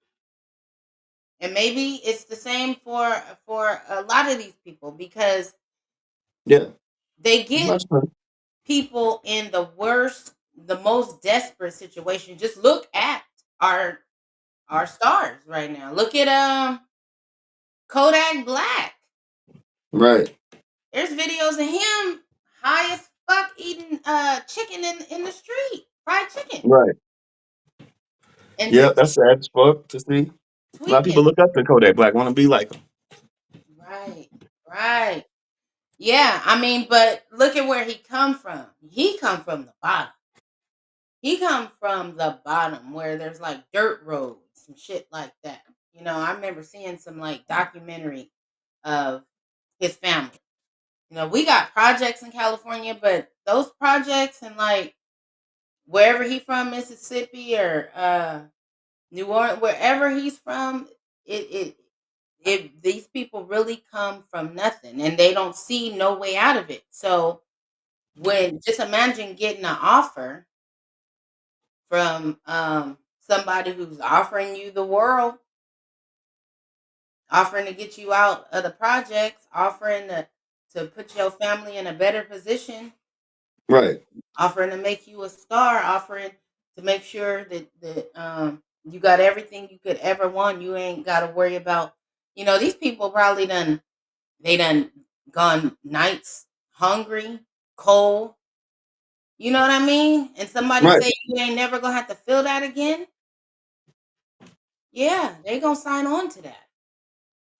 A: maybe it's the same for a lot of these people because
B: yeah.
A: they get
B: Much better.
A: people in the worst, the most desperate situation. Just look at our our stars right now. Look at Kodak Black.
B: Right,
A: There's videos of him high as fuck eating chicken in the street, fried chicken,
B: right.
A: and
B: Yeah,
A: just
B: that's sad as fuck to see. A lot of
A: tweaking.
B: people look up to Kodak Black, want to be like him.
A: Right, right. Yeah, I mean, but look at where he come from. He come from the bottom. He come from the bottom where there's like dirt roads and shit like that. I remember seeing some like documentary of his family. We got projects in California, but those projects and like wherever he from, Mississippi or New Orleans, wherever he's from, these people really come from nothing and they don't see no way out of it. So when just imagine getting an offer from somebody who's offering you the world, offering to get you out of the projects, offering to put your family in a better position,
B: Right,
A: offering to make you a star, offering. to make sure that you got everything you could ever want. You ain't got to worry about, these people probably done gone nights hungry, cold. You know what I mean? And somebody
B: Right.
A: say you ain't never gonna have to feel that again. Yeah, they gonna sign on to that.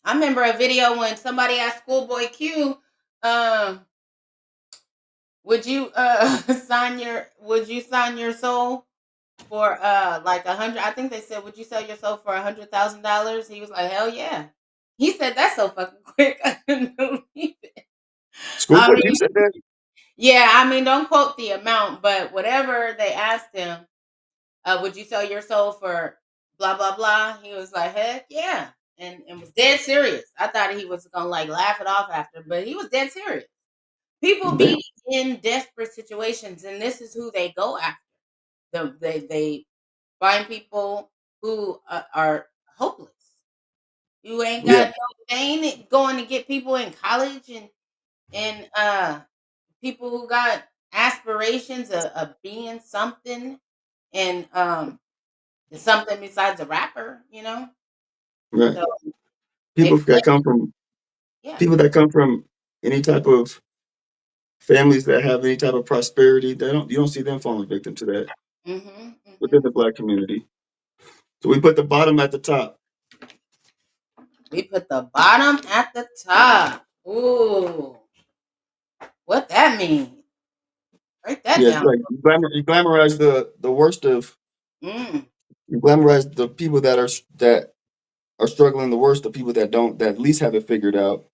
A: I remember a video when somebody asked Schoolboy Q, um, would you sign your soul for like 100? I think they said, would you sell your soul for $100,000? He was like, hell yeah. He said that so fucking quick. I couldn't believe it. I
B: Schoolboy,
A: mean,
B: you said that.
A: yeah, I mean, don't quote the amount, but whatever they asked him, would you sell your soul for blah blah blah? He was like, heck yeah, and was dead serious. I thought he was gonna like laugh it off after, but he was dead serious. People
B: Damn.
A: be in desperate situations, and this is who they go after. They find people who are hopeless. You ain't
B: Yeah.
A: got no. They ain't going to get people in college and people who got aspirations of being something and something besides a rapper.
B: Right.
A: So they
B: People
A: play,
B: that come from
A: yeah.
B: people that come from any type of families that have any type of prosperity, you don't see them falling victim to that
A: Mhm.
B: within
A: Mhm.
B: the black community. So we put the bottom at the top.
A: We put the bottom at the top. Ooh, what that mean? Write that
B: Yeah,
A: down.
B: like you glamorize the worst of
A: Mm.
B: you glamorize the people that are struggling the worst, the people that at least have it figured out,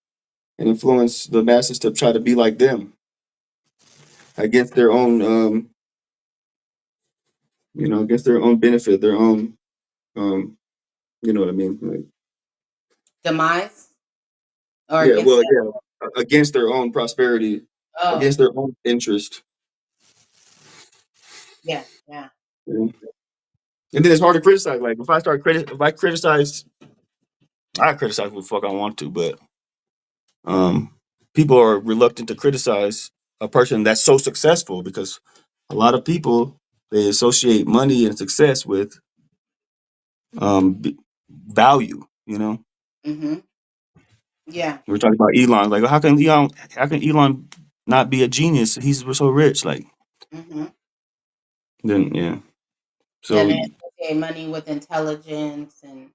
B: and influence the masses to try to be like them against their own against their own benefit, their own um you know what I mean? Like,
A: Demise or
B: yeah,
A: against
B: well,
A: that?
B: yeah, against their own prosperity,
A: Oh,
B: against their own interest.
A: yeah, yeah.
B: You know? And then it's hard to criticize. Like if I criticize, I criticize what the fuck I want to, but um, people are reluctant to criticize a person that's so successful because a lot of people they associate money and success with value. You know,
A: Mhm. Yeah.
B: we're talking about Elon. Like, how can Elon not be a genius? He's so rich. Like,
A: Mhm.
B: then yeah.
A: Yeah,
B: So
A: they associate money with intelligence and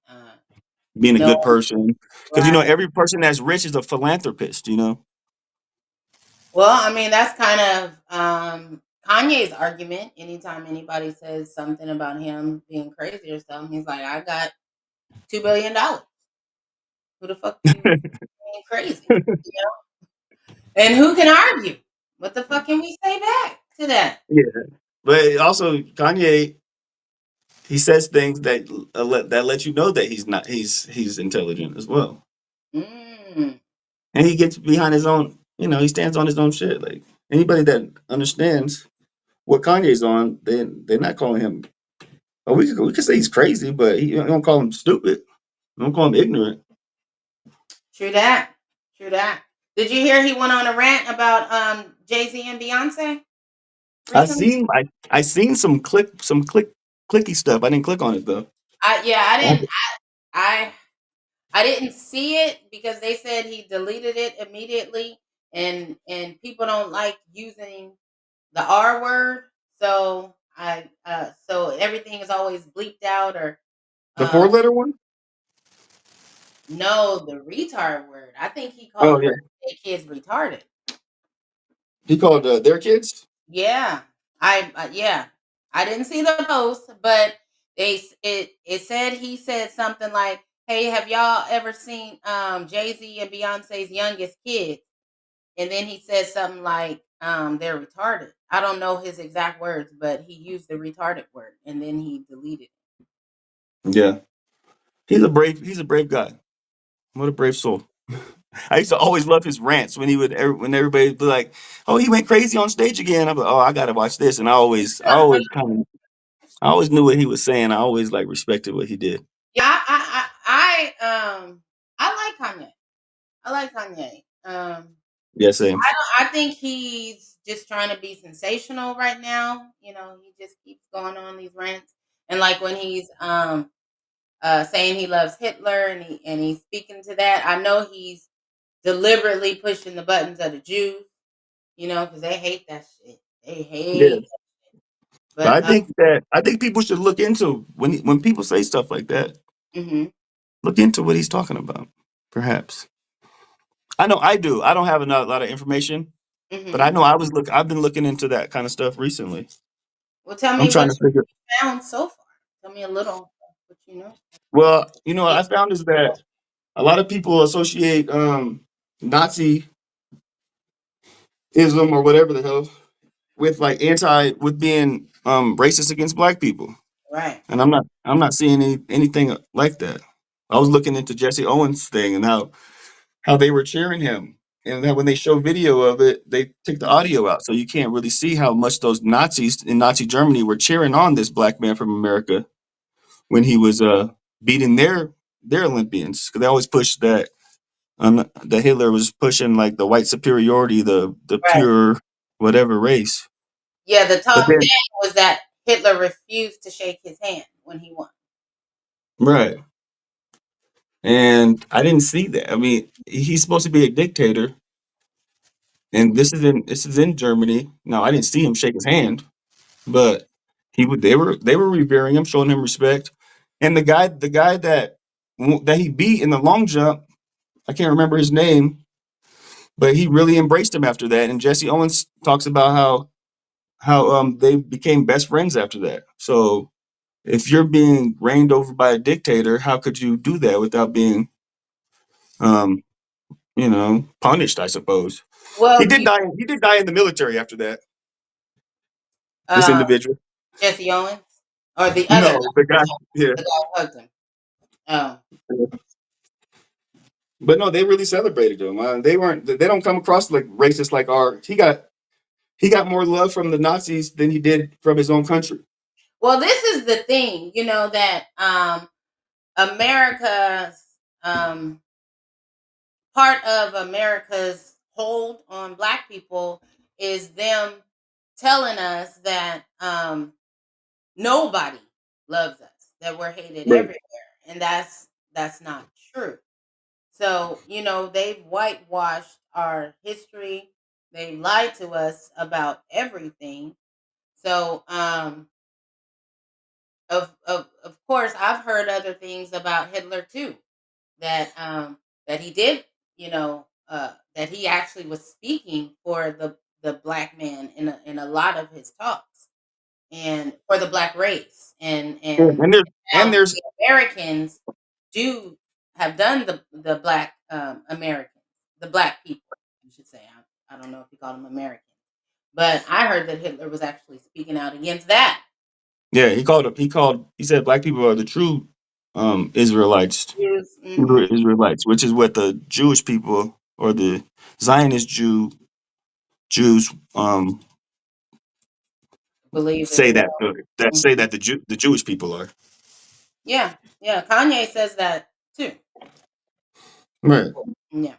B: being a
A: no
B: good person, because
A: right.
B: every person that's rich is a philanthropist. You know.
A: Well, I mean, that's kind of Kanye's argument. Anytime anybody says something about him being crazy or something, he's like, I got $2 billion. Who the fuck you being crazy? You know? And who can argue? What the fuck can we say back to that?
B: Yeah, but also Kanye, he says things that let you know that he's intelligent as well,
A: Mm,
B: and he gets behind his own. He stands on his own shit. Like anybody that understands what Kanye's on, they're not calling him. Oh, we could say he's crazy, but you don't call him stupid. You don't call him ignorant.
A: true that. True that. Did you hear he went on a rant about Jay-Z and Beyonce
B: I
A: recently?
B: seen I seen some clicky stuff. I didn't click on it though.
A: I didn't I I didn't see it because they said he deleted it immediately, and people don't like using the R word, so so everything is always bleeped out or
B: The
A: uh
B: 4-letter one.
A: no, the retard word. I think he
B: Oh
A: called
B: yeah,
A: birthday kids retarded.
B: he called their kids.
A: Yeah, yeah. I didn't see the post, but it said he said something like, "Hey, have y'all ever seen Jay-Z and Beyonce's youngest kid?" And then he said something like, they're retarded. I don't know his exact words, but he used the retarded word and then he deleted it.
B: Yeah, he's a brave guy. What a brave soul. I used to always love his rants when everybody would be like, "Oh, he went crazy on stage again." I'm like, "Oh, I gotta watch this." And I always knew what he was saying. I always like respected what he did.
A: Yeah, I like Kanye. I like Kanye.
B: Yeah, same.
A: I think he's just trying to be sensational right now. He just keeps going on these rants. And like when he's saying he loves Hitler and he's speaking to that, I know he's deliberately pushing the buttons of the Jews, because they hate that shit. They
B: Yeah.
A: hate.
B: But
A: But
B: I think people should look into when people say stuff like that.
A: mhm,
B: Look into what he's talking about. Perhaps I know I do. I don't have a lot of information, but I
A: mhm.
B: know I've been looking into that kind of stuff recently.
A: Well, tell
B: I'm
A: me
B: trying
A: what
B: to figure.
A: you found so far. Tell me a little of what you know.
B: Well, what I found is that a lot of people associate Nazism or whatever the hell with like with being racist against black people.
A: Right.
B: And I'm not seeing anything like that. I was looking into Jesse Owens thing and how they were cheering him. And that when they show video of it, they took the audio out. So you can't really see how much those Nazis in Nazi Germany were cheering on this black man from America when he was beating their Olympians. Because they always push that Hitler was pushing like the white superiority, the
A: Right.
B: pure whatever race.
A: Yeah, the
B: But
A: talk
B: then
A: then was that Hitler refused to shake his hand when he won.
B: right. And I didn't see that. I mean, he's supposed to be a dictator, and this is in Germany. Now, I didn't see him shake his hand, but they were revering him, showing him respect. And the guy that he beat in the long jump, I can't remember his name, but he really embraced him after that. And Jesse Owens talks about how they became best friends after that. So if you're being reigned over by a dictator, how could you do that without being um punished, I suppose.
A: Well, you
B: He did die in the military after that. This
A: uh
B: individual.
A: Jesse Owens or the other
B: No, the guy. Yeah.
A: the guy who hugged him. Oh.
B: But no, they really celebrated him. They don't come across like racist like our. He got more love from the Nazis than he did from his own country.
A: Well, this is the thing, that America's um part of America's hold on black people is them telling us that nobody loves us, that we're hated
B: Right.
A: everywhere, and that's not true. So, they've whitewashed our history. They lied to us about everything. So, of course, I've heard other things about Hitler too. That he did, that he actually was speaking for the black man in a lot of his talks, and for the black race, and
B: And
A: how
B: there's
A: the Americans do have done the black Americans, the black people, I should say. I don't know if he called them Americans, but I heard that Hitler was actually speaking out against that.
B: yeah, he said black people are the true Israelites,
A: Jews,
B: Hebrew Israelites, which is what the Jewish people or the Zionist Jews
A: believe as
B: say
A: well.
B: that say
A: Mhm.
B: that the Jewish people are.
A: Yeah, yeah. Kanye says that too.
B: Right.
A: Yeah,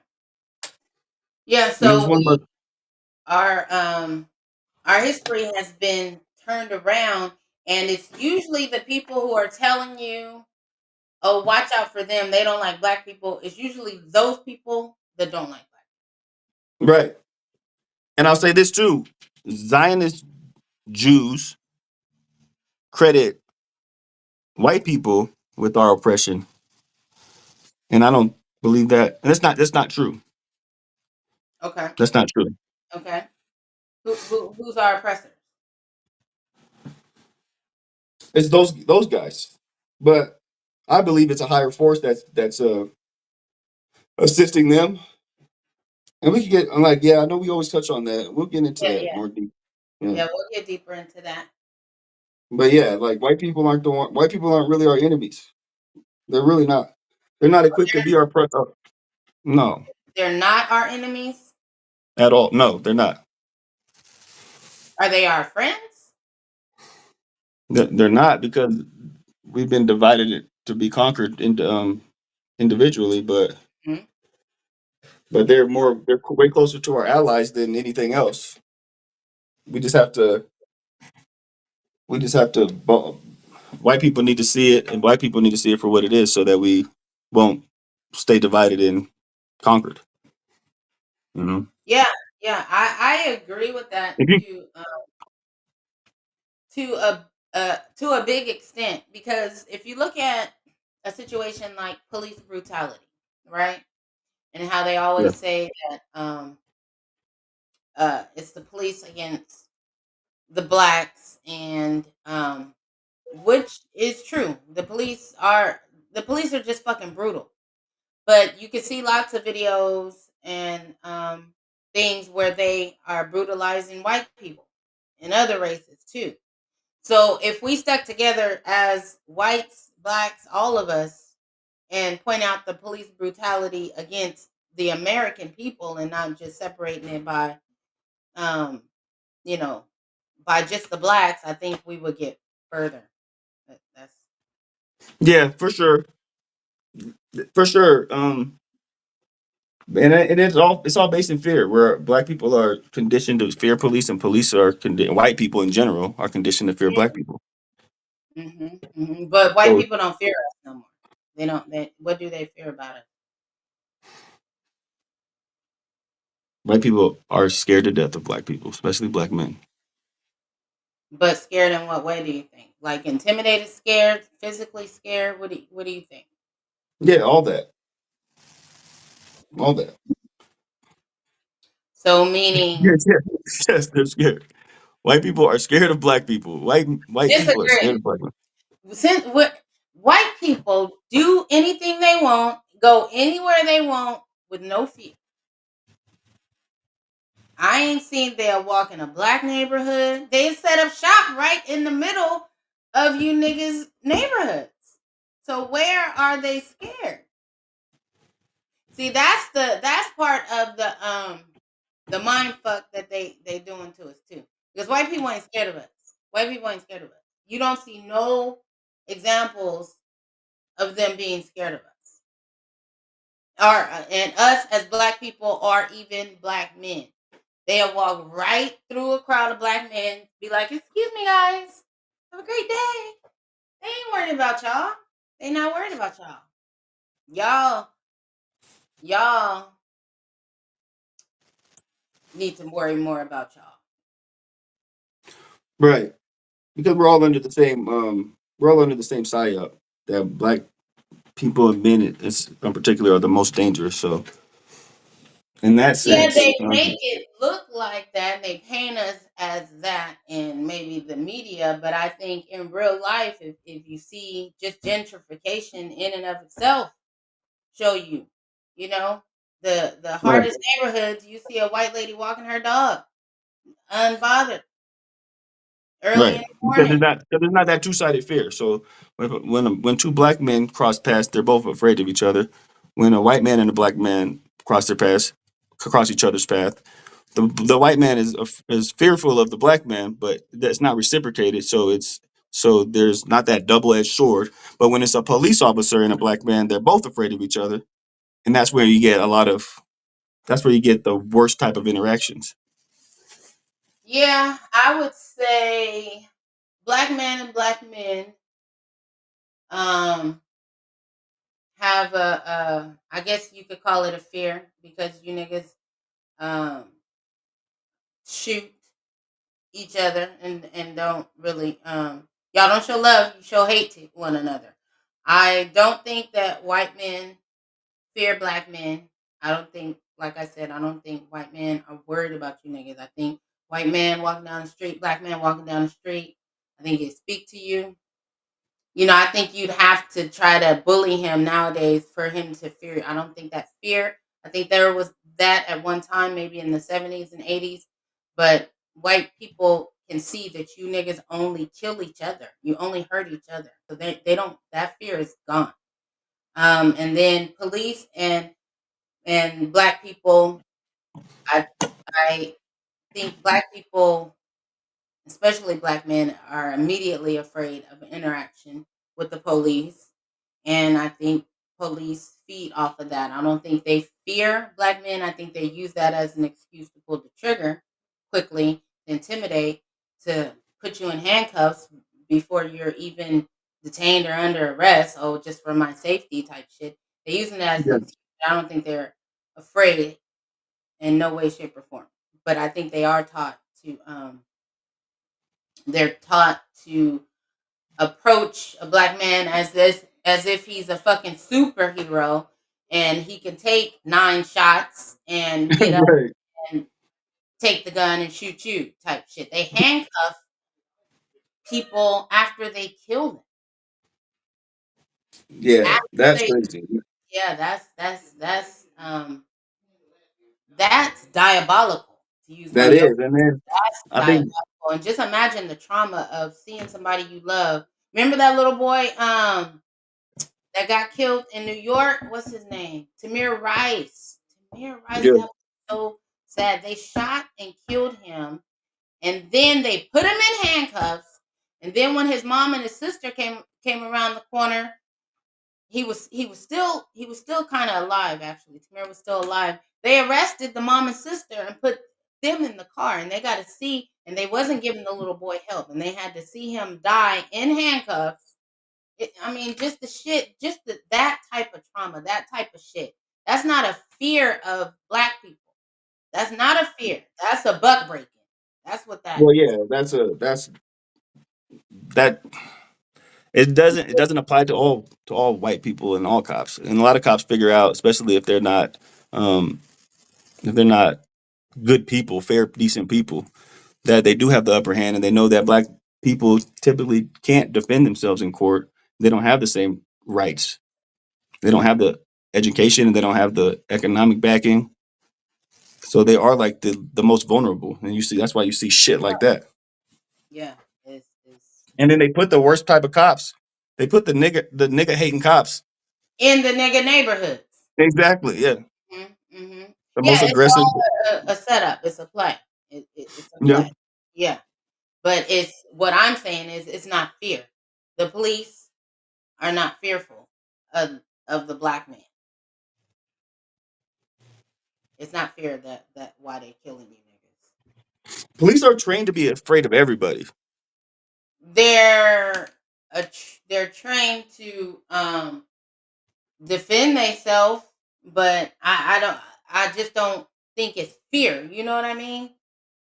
A: yeah.
B: And there's
A: So
B: one more.
A: our our history has been turned around, and it's usually the people who are telling you, "Oh, watch out for them. They don't like black people." It's usually those people that don't like black.
B: Right. And I'll say this too: Zionist Jews credit white people with our oppression, and I don't believe that. And that's not true.
A: Okay,
B: That's not true.
A: okay. Who's our oppressors?
B: It's those guys, but I believe it's a higher force that's assisting them. And we can get. I'm like, yeah, I know we always touch on that. We'll get into
A: Yeah,
B: that
A: yeah,
B: more deep. Yeah.
A: yeah. We'll get deeper into that.
B: But yeah, like white people aren't really our enemies. They're really not. They're not equipped to be our no,
A: They're not our enemies.
B: at all. No, they're not.
A: Are they our friends?
B: They're not because we've been divided to be conquered into individually,
A: Mhm.
B: but they're way closer to our allies than anything else. we just have to we just have to white people need to see it, and black people need to see it for what it is, so that we won't stay divided and conquered. You know,
A: Yeah, yeah, I agree with that
B: if you
A: to a big extent, because if you look at a situation like police brutality, right, and how they
B: yeah
A: always say that it's the police against the blacks, and which is true. The police are just fucking brutal. But you can see lots of videos and things where they are brutalizing white people and other races too. So if we stuck together as whites, blacks, all of us, and point out the police brutality against the American people and not just separating it by, um, you know, by just the blacks, I think we would get further. That's
B: yeah, for sure. And it's all based in fear. Where black people are conditioned to fear police, and police are white people in general are conditioned to fear black people.
A: But white
B: So
A: people don't fear us no more. They don't. What do they fear about us?
B: white people are scared to death of black people, especially black men.
A: But scared in what way do you think? Like intimidated, scared, physically scared? What do you think?
B: Yeah, all that.
A: So meaning
B: Yes, yes, yes, they're scared. White people are scared of black people. White people are scared
A: disagree.
B: of black people.
A: Since white people do anything they want, go anywhere they want with no fear. I ain't seen they'll walk in a black neighborhood. They set up shop right in the middle of you niggas' neighborhoods. So where are they scared? See, that's part of the mind fuck that they doing to us too. Because white people ain't scared of us. White people ain't scared of us. You don't see no examples of them being scared of us, or and us as black people, or even black men. They'll walk right through a crowd of black men, be like, "Excuse me, guys, have a great day." They ain't worried about y'all. They not worried about y'all. Y'all need to worry more about y'all.
B: Right. Because we're all under the same psyop that black people and men in particular are the most dangerous. So in that
A: Yeah,
B: sense,
A: they make it look like that. They paint us as that in maybe the media, but I think in real life, if you see just gentrification in and of itself, show you, you know, the
B: right.
A: hardest neighborhoods, you see a white lady walking her dog, unbothered, early in
B: Right,
A: the morning.
B: because it's not that two sided fear. So when two black men cross paths, they're both afraid of each other. When a white man and a black man cross each other's path, the white man is fearful of the black man, but that's not reciprocated. So there's not that double edged sword. But when it's a police officer and a black man, they're both afraid of each other, and that's where you get the worst type of interactions.
A: Yeah, I would say black men and black men um have I guess you could call it a fear, because you niggas um shoot each other and don't really y'all don't show love, you show hate to one another. I don't think that white men fear black men. I don't think, like I said, I don't think white men are worried about you niggas. I think white man walking down the street, black man walking down the street, I think they speak to you. I think you'd have to try to bully him nowadays for him to fear you. I don't think that's fear. I think there was that at one time, maybe in the 70s and 80s, but white people can see that you niggas only kill each other. You only hurt each other. So they don't, that fear is gone. And then police and black people, I I think black people, especially black men, are immediately afraid of interaction with the police. And I think police feed off of that. I don't think they fear black men. I think they use that as an excuse to pull the trigger quickly intimidate, to put you in handcuffs before you're even detained or under arrest. Oh, just for my safety type shit. They're using that as an
B: Yeah.
A: excuse. I don't think they're afraid in no way, shape, or form. But I think they are taught to. They're taught to approach a black man as if he's a fucking superhero and he can take 9 shots and get up
B: Right.
A: and take the gun and shoot you type shit. They handcuff people after they kill them.
B: Yeah,
A: After
B: that's
A: they
B: crazy.
A: Yeah, that's diabolical, to use one
B: That
A: of your
B: is, and then
A: that's
B: I think
A: diabolical. And just imagine the trauma of seeing somebody you love. Remember that little boy that got killed in New York? What's his name? Tamir Rice. Tamir Rice,
B: yeah.
A: that was so sad. They shot and killed him, and then they put him in handcuffs. And then when his mom and his sister came around the corner, he was still kind of alive. Actually, Tamir was still alive. They arrested the mom and sister and put them in the car, and they got to see, and they wasn't giving the little boy help, and they had to see him die in handcuffs. I mean, just the shit, that type of trauma, that type of shit. That's not a fear of black people. That's not a fear. That's a buck breaking. That's what that
B: Well,
A: is.
B: yeah, that's that. It doesn't apply to all white people and all cops. And a lot of cops figure out, especially um, if they're not good people, fair, decent people, that they do have the upper hand, and they know that black people typically can't defend themselves in court. They don't have the same rights. They don't have the education, and they don't have the economic backing. So they are like the most vulnerable, and you see that's why you see shit like that.
A: Yeah, it's
B: And then they put the worst type of cops. They put the nigga hating cops.
A: in the nigga neighborhoods.
B: Exactly. Yeah.
A: Mm-hmm.
B: The
A: Yeah,
B: most
A: it's
B: aggressive.
A: all a setup. It's a play. It's a
B: Yeah.
A: play. Yeah, but it's what I'm saying is it's not fear. The police are not fearful of the black man. It's not fear that why they killing you niggas.
B: Police are trained to be afraid of everybody.
A: They're they're trained to defend themselves, but I just don't think it's fear. You know what I mean?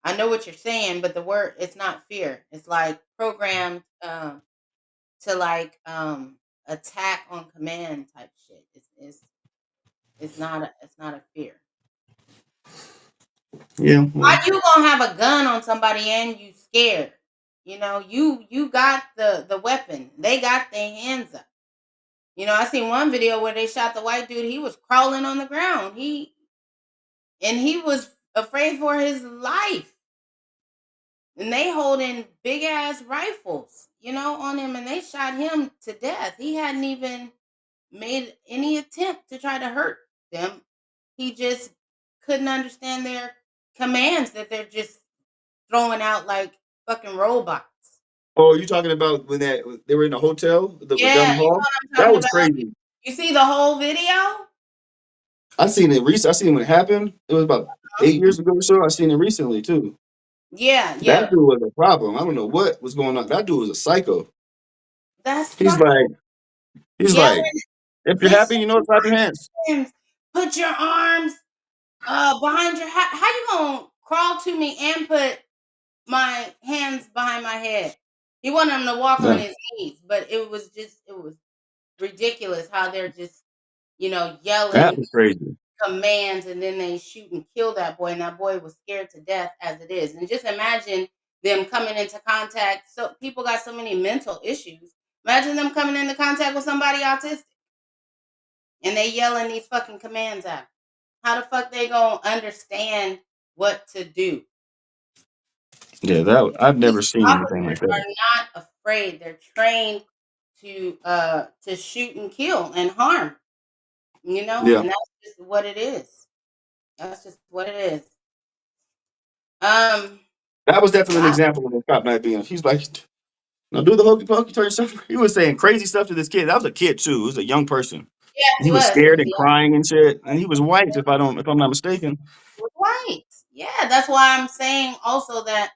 A: I know what you're saying, but the word it's not fear. It's like programmed to like attack on command type shit. It's not a fear.
B: Yeah.
A: Why
B: Well,
A: you gonna have a gun on somebody and you scared? You got the weapon. They got their hands up. I seen one video where they shot the white dude. He was crawling on the ground. He was afraid for his life. And they holding big ass rifles, on him, and they shot him to death. He hadn't even made any attempt to try to hurt them. He just couldn't understand their commands that they're just throwing out like fucking robots.
B: oh, you talking about when they were in the hotel down
A: Yeah,
B: the
A: you know
B: hall?
A: what I'm
B: That
A: talking
B: was
A: about?
B: crazy.
A: You see the whole video?
B: I seen it recently. I seen when it happened. It was about
A: Huh?
B: 8 years ago or so. I seen it recently too.
A: Yeah,
B: That
A: yeah.
B: dude was a problem. I don't know what was going on. That dude was a psycho.
A: That's
B: He's
A: fucking
B: like, he's like,
A: yelling.
B: if you're
A: Put
B: happy, you know, clap your hands.
A: your hands, put your arms behind your hat. How you gonna crawl to me and put my hands behind my head? He wanted him to walk on
B: Yeah,
A: his knees, but it was ridiculous how they're just, yelling
B: that was crazy.
A: commands, and then they shoot and kill that boy, and that boy was scared to death as it is. And just imagine them coming into contact. So people got so many mental issues. Imagine them coming into contact with somebody autistic and they yelling these fucking commands at 'em. How the fuck they gonna understand what to do?
B: Yeah, that I've
A: Police
B: never seen anything like
A: officers
B: that.
A: are not afraid. They're trained to shoot and kill and harm,
B: Yeah,
A: and that's just what it is. That's just what it is. Um,
B: that was definitely an
A: wow.
B: example of a cop not being. He's like, no, do the hokey pokey, turn yourself. He was saying crazy stuff to this kid. That was a kid too. It was a young person.
A: Yes,
B: And he
A: he
B: was
A: was. He
B: scared
A: was
B: and crying and shit. And he was white, if I'm not mistaken.
A: white. Yeah, that's why I'm saying also that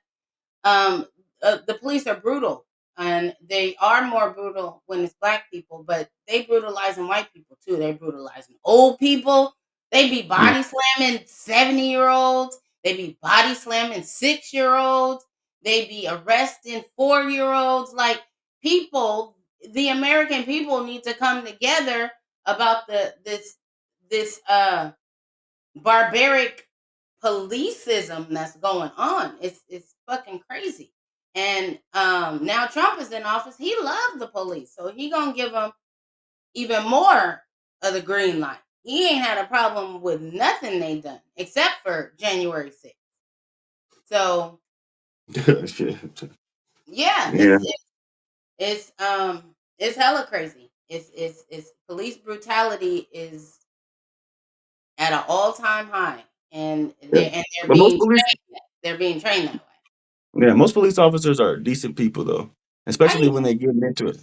A: um, the police are brutal, and they are more brutal when it's black people, but they brutalizing white people too. They brutalizing old people. They be
B: Yeah.
A: body slamming 70-year-olds. They be body slamming 6-year-olds. They be arresting 4-year-olds. Like people, the American people need to come together about this barbaric policeism that's going on. It's fucking crazy. And now Trump is in office. He loves the police, so he gonna give them even more of the green light. He ain't had a problem with nothing they done except for January 6th. So
B: Shit.
A: yeah,
B: Yeah.
A: it's hella crazy. It's police brutality is at an all time high, and
B: Yeah.
A: they're
B: But most
A: being
B: police,
A: trained. They're being trained that way.
B: yeah, most police officers are decent people though,
A: I
B: especially when they get into it.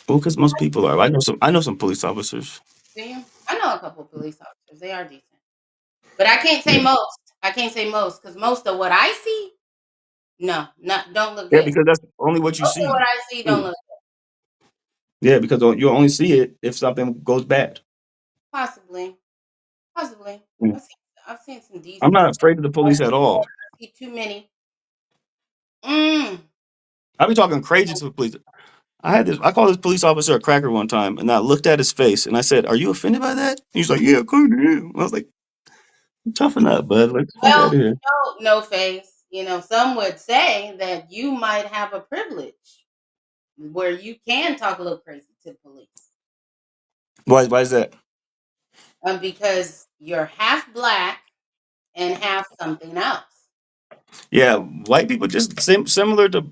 B: Well, because most people are. I know some police officers.
A: do you? I know a couple of police officers. They are decent, but I can't say
B: Yeah.
A: most. I can't say most because most of what I see, no, not don't look
B: Yeah,
A: good.
B: because that's only what you
A: Most of what
B: see.
A: I see don't
B: Mm.
A: look
B: Yeah, because you only see it if something goes bad.
A: possibly, possibly.
B: Mm.
A: I've seen some
B: I'm
A: decent
B: not
A: stuff.
B: afraid of the police at all.
A: I see too many. Mm.
B: I be talking crazy to the police. I called this police officer a cracker one time, and I looked at his face, and I said, "Are you offended by that?" He's like, "Yeah, kind of am." I was like, "Toughen up, bud. Like, fuck
A: Well,
B: out of here."
A: no face. Some would say that you might have a privilege where you can talk a little crazy to the police.
B: Why is that?
A: Because you're half black and half something else.
B: Yeah, white people just similar to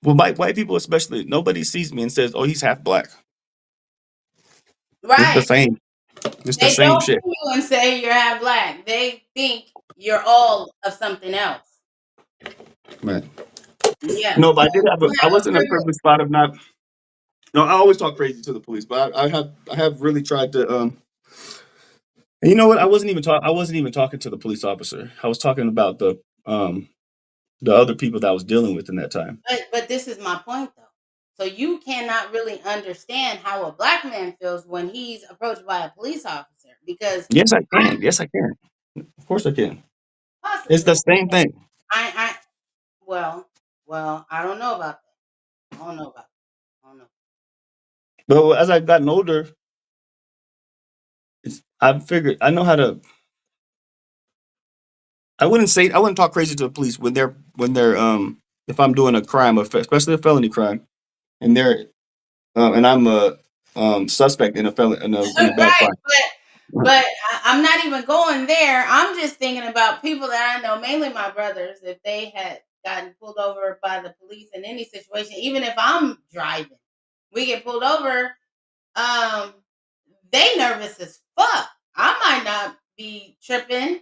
B: well, white people especially. Nobody sees me and says, "Oh, he's half black." It's the
A: Right.
B: same. It's the
A: They
B: same
A: don't
B: shit.
A: see you and say you're half black. They think you're all of something else.
B: Right.
A: Yeah.
B: No, but
A: So
B: I did have
A: you
B: I
A: have a
B: was in a
A: privilege.
B: privileged spot of not. No, I always talk crazy to the police, but I have really tried to. And you know what? I wasn't even talking to the police officer. I was talking about the other people that I was dealing with in that time.
A: But this is my point though. So you cannot really understand how a black man feels when he's approached by a police officer because
B: Yes, I can. Yes, I can. Of course, I can. It's
A: possibly
B: the same thing.
A: I well I don't know about that. I don't know about that. I don't know.
B: But as I've gotten older, I've figured I know how to. I wouldn't talk crazy to the police when they're if I'm doing a crime, especially a felony crime, and they're and I'm a suspect in a in a bad
A: Right,
B: crime.
A: but I'm not even going there. I'm just thinking about people that I know, mainly my brothers, if they had gotten pulled over by the police in any situation, even if I'm driving, we get pulled over, um, they nervous as fuck. I might not be tripping,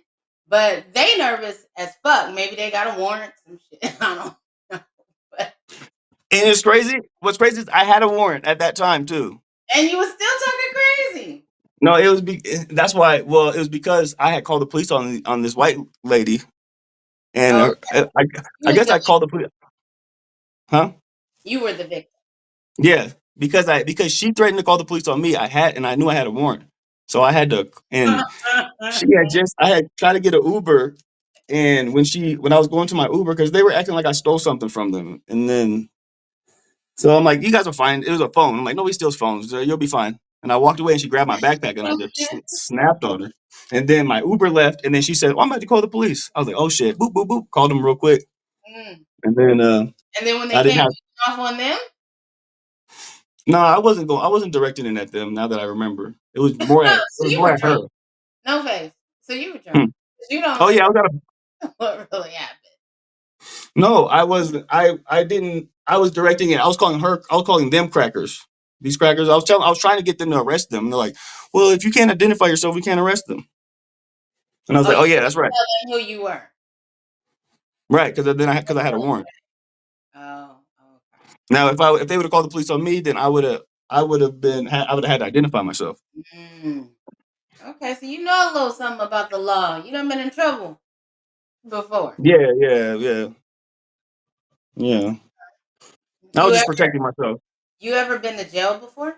A: but they nervous as fuck. Maybe they got a warrant, some shit. I don't know. But,
B: And it's crazy. What's crazy is I had a warrant at that time too.
A: and you was still talking crazy.
B: No, it was that's why. Well, it was because I had called the police on this white lady, and
A: Oh, you
B: I
A: was
B: guess
A: the
B: I called the police. Huh?
A: you were the victim.
B: Yeah, because she threatened to call the police on me. I knew I had a warrant, so I had to. And I had tried to get an Uber, and when I was going to my Uber because they were acting like I stole something from them, and then so I'm like, you guys are fine. It was a phone. I'm like, nobody steals phones. You'll be fine. And I walked away, and she grabbed my backpack, and I just snapped on her. And then my Uber left, and then she said, "Oh, I'm about to call the police." I was like, "Oh shit!" Boop boop boop. Called them real quick,
A: Mm.
B: and then
A: And then when they
B: I didn't
A: came
B: have.
A: off on them,
B: No, I wasn't going. I wasn't directing it at them. Now that I remember, it was more at. It
A: so
B: was
A: you
B: more
A: were
B: at
A: drunk.
B: her.
A: No face. So you were drunk.
B: Hmm.
A: 'Cause you don't
B: Oh
A: know
B: yeah, I was at a.
A: what really happened.
B: No, I wasn't. I didn't. I was directing it. I was calling her. I was calling them crackers. These crackers. I was trying to get them to arrest them. And they're like, "Well, if you can't identify yourself, we can't arrest them." And I was
A: Oh,
B: like,
A: you
B: "Oh yeah,
A: didn't
B: that's right,
A: tell them who you were.
B: right." Because I had a warrant.
A: Oh, okay.
B: Now, if they would have called the police on me, then I would have been. I would have had to identify myself.
A: Mm. Okay, so you know a little something about the law. You done been in trouble. before.
B: Yeah. I
A: You
B: was just
A: ever
B: protecting myself.
A: you ever been to jail before?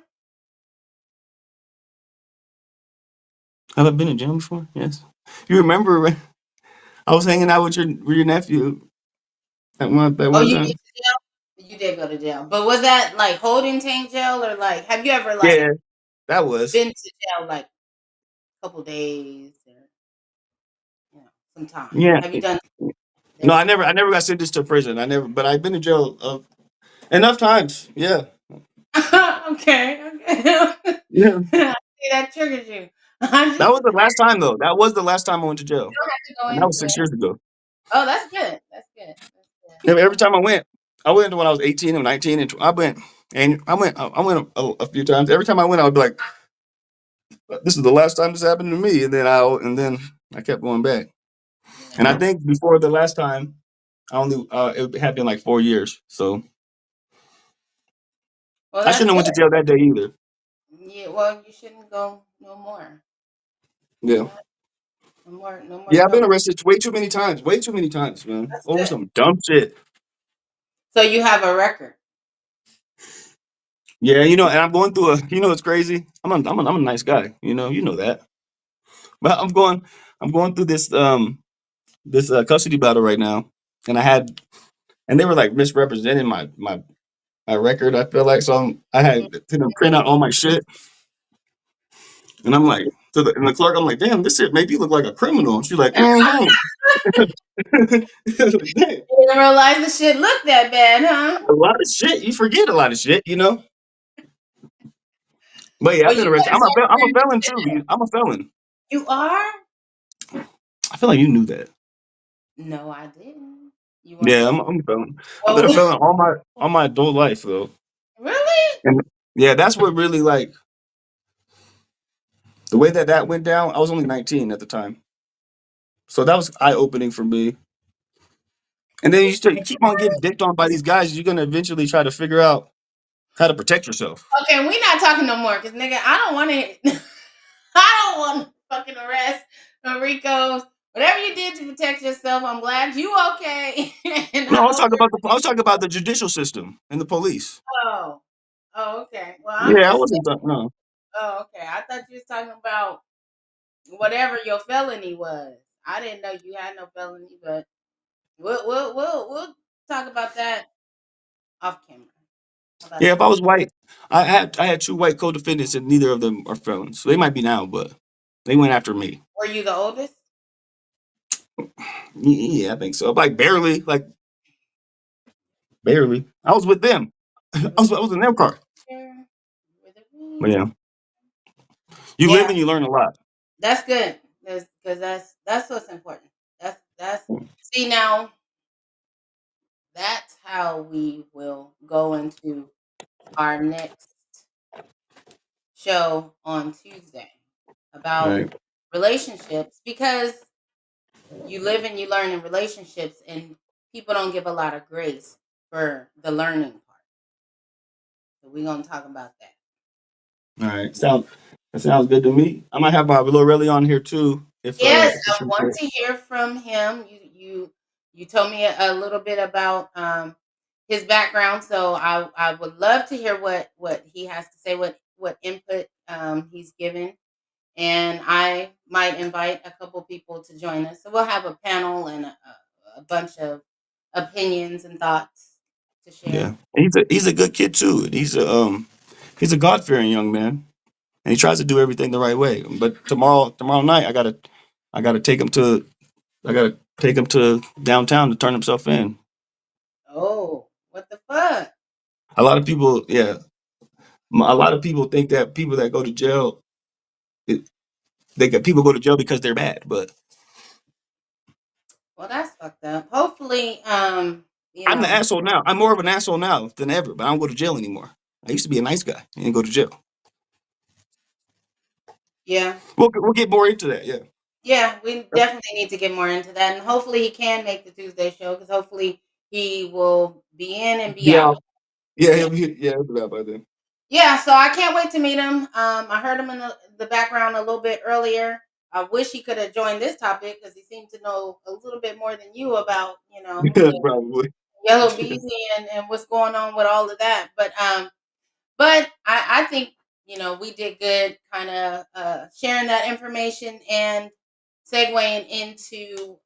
B: Have I been in jail before? Yes. You remember when I was hanging out with your nephew at
A: Oh,
B: one
A: you been
B: time?
A: to jail? You did go to jail, but was that like holding tank jail or like have you ever like
B: Yeah, that was.
A: been to jail like a couple days or some time?
B: Yeah.
A: Have you done
B: No,
A: there?
B: I never got sentenced to prison. I never, but I've been to jail enough times. Yeah.
A: Okay, okay.
B: Yeah.
A: See, that triggers you. I
B: That
A: just
B: was the last time though. That was the last time I went to jail,
A: don't have to go
B: and that was
A: into
B: 6 years
A: it.
B: ago.
A: Oh, that's good. That's good. That's good.
B: Every time I went when I was 18 or 19, and I went a few times. Every time I went, I would be like, "This is the last time this happened to me," and then I kept going back. And I
A: Yeah.
B: think before the last time, I only it had been like 4 years. So
A: Well,
B: I
A: that's
B: shouldn't have
A: good.
B: went to jail that day either.
A: Yeah. Well, you shouldn't go no more.
B: Yeah.
A: Yeah. No more. No more
B: Yeah, I've been
A: trouble.
B: arrested way too many times. Way too many times, man.
A: That's
B: Over
A: good.
B: some dumb shit.
A: So you have a record.
B: Yeah, and I'm going through it's crazy. I'm a nice guy, you know that. But I'm going through this custody battle right now, and and they were like misrepresenting my record. I feel like I had to them print out all my shit, and I'm like and the clerk, I'm like, damn, this shit make you look like a criminal. And she's like, mm-hmm. Damn,
A: You didn't realize the shit looked that bad, huh?
B: a lot of shit. You forget a lot of shit. But yeah,
A: Well,
B: I've been
A: you
B: arrested.
A: guys
B: I'm a
A: are.
B: felon too. I'm a felon.
A: You are?
B: I feel like you knew that.
A: No, I didn't. You weren't
B: Yeah,
A: supposed.
B: I'm a felon. I've been a
A: Oh,
B: felon all my adult life though.
A: really?
B: And yeah, that's what really like the way that went down. I was only 19 at the time, so that was eye opening for me. And then you keep on getting dicked on by these guys. You're gonna eventually try to figure out how to protect yourself.
A: Okay, we not talking no more, cause nigga, I don't want to. I don't want to fucking arrest no Ricos. Whatever you did to protect yourself, I'm glad you okay. And
B: No,
A: I hope
B: I was talking about the judicial system and the police.
A: oh, oh, okay. Well, I'm
B: Yeah, I
A: just.
B: wasn't. No.
A: Oh, okay. I thought you was talking about whatever your felony was. I didn't know you had no felony, but we'll talk about that off camera. How about
B: Yeah, if
A: that?
B: I was white, I had two white co-defendants, and neither of them are felons. So they might be now, but they went after me.
A: Were you the oldest?
B: Yeah, I think so. Like barely. I was with them. I was in their car.
A: There with a
B: But
A: ring.
B: yeah, you live
A: Yeah,
B: and you learn a lot.
A: that's good. Because that's what's important. That's see now that's how we will go into our next show on Tuesday about
B: Right.
A: relationships because you live and you learn in relationships and people don't give a lot of grace for the learning part. So we're gonna talk about that.
B: All right. That sounds good to me. I might have my little Relly on here too.
A: Yes,
B: If
A: I want to hear from him. You told me a little bit about his background, so I would love to hear what he has to say, what input he's given, and I might invite a couple people to join us. So we'll have a panel and a bunch of opinions and thoughts to share.
B: yeah, he's a good kid too. And he's a God fearing young man, and he tries to do everything the right way. But tomorrow night, I gotta take him to I gotta take him to downtown to turn himself in.
A: Oh, what the fuck?
B: A lot of people, yeah, a lot of people think that people that go to jail, it, people go to jail because they're bad. But
A: Well, that's fucked up. Hopefully, you
B: I'm the
A: know,
B: asshole now. I'm more of an asshole now than ever. But I don't go to jail anymore. I used to be a nice guy and go to jail.
A: yeah.
B: We'll get more into that. Yeah.
A: Yeah, we definitely need to get more into that, and hopefully he can make the Tuesday show because hopefully he will be in and be out.
B: Yeah. Yeah.
A: Yeah,
B: He'll be out by then.
A: yeah. So I can't wait to meet him. I heard him in the background a little bit earlier. I wish he could have joined this topic because he seemed to know a little bit more than you about,
B: Probably.
A: Yellow Beezy and what's going on with all of that. But I think, we did good kind of sharing that information and segueing into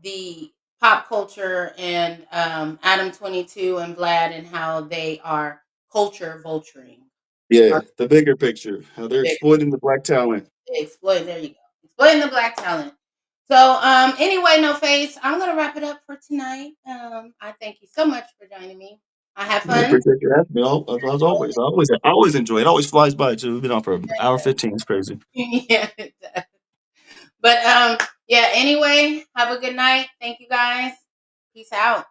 A: the pop culture and Adam 22 and Vlad and how they are culture vulturing.
B: Yeah,
A: Or
B: the bigger picture, how they're exploiting the black talent.
A: exploiting, there you go. Exploiting the black talent. So anyway, No Face, I'm gonna wrap it up for tonight. I thank you so much for joining me. I had
B: I
A: fun.
B: appreciate you having me. As always, I always enjoy it. It always flies by too. We've been on for an hour 15. It's crazy.
A: Yeah, it does. But yeah, anyway, have a good night. Thank you guys. Peace out.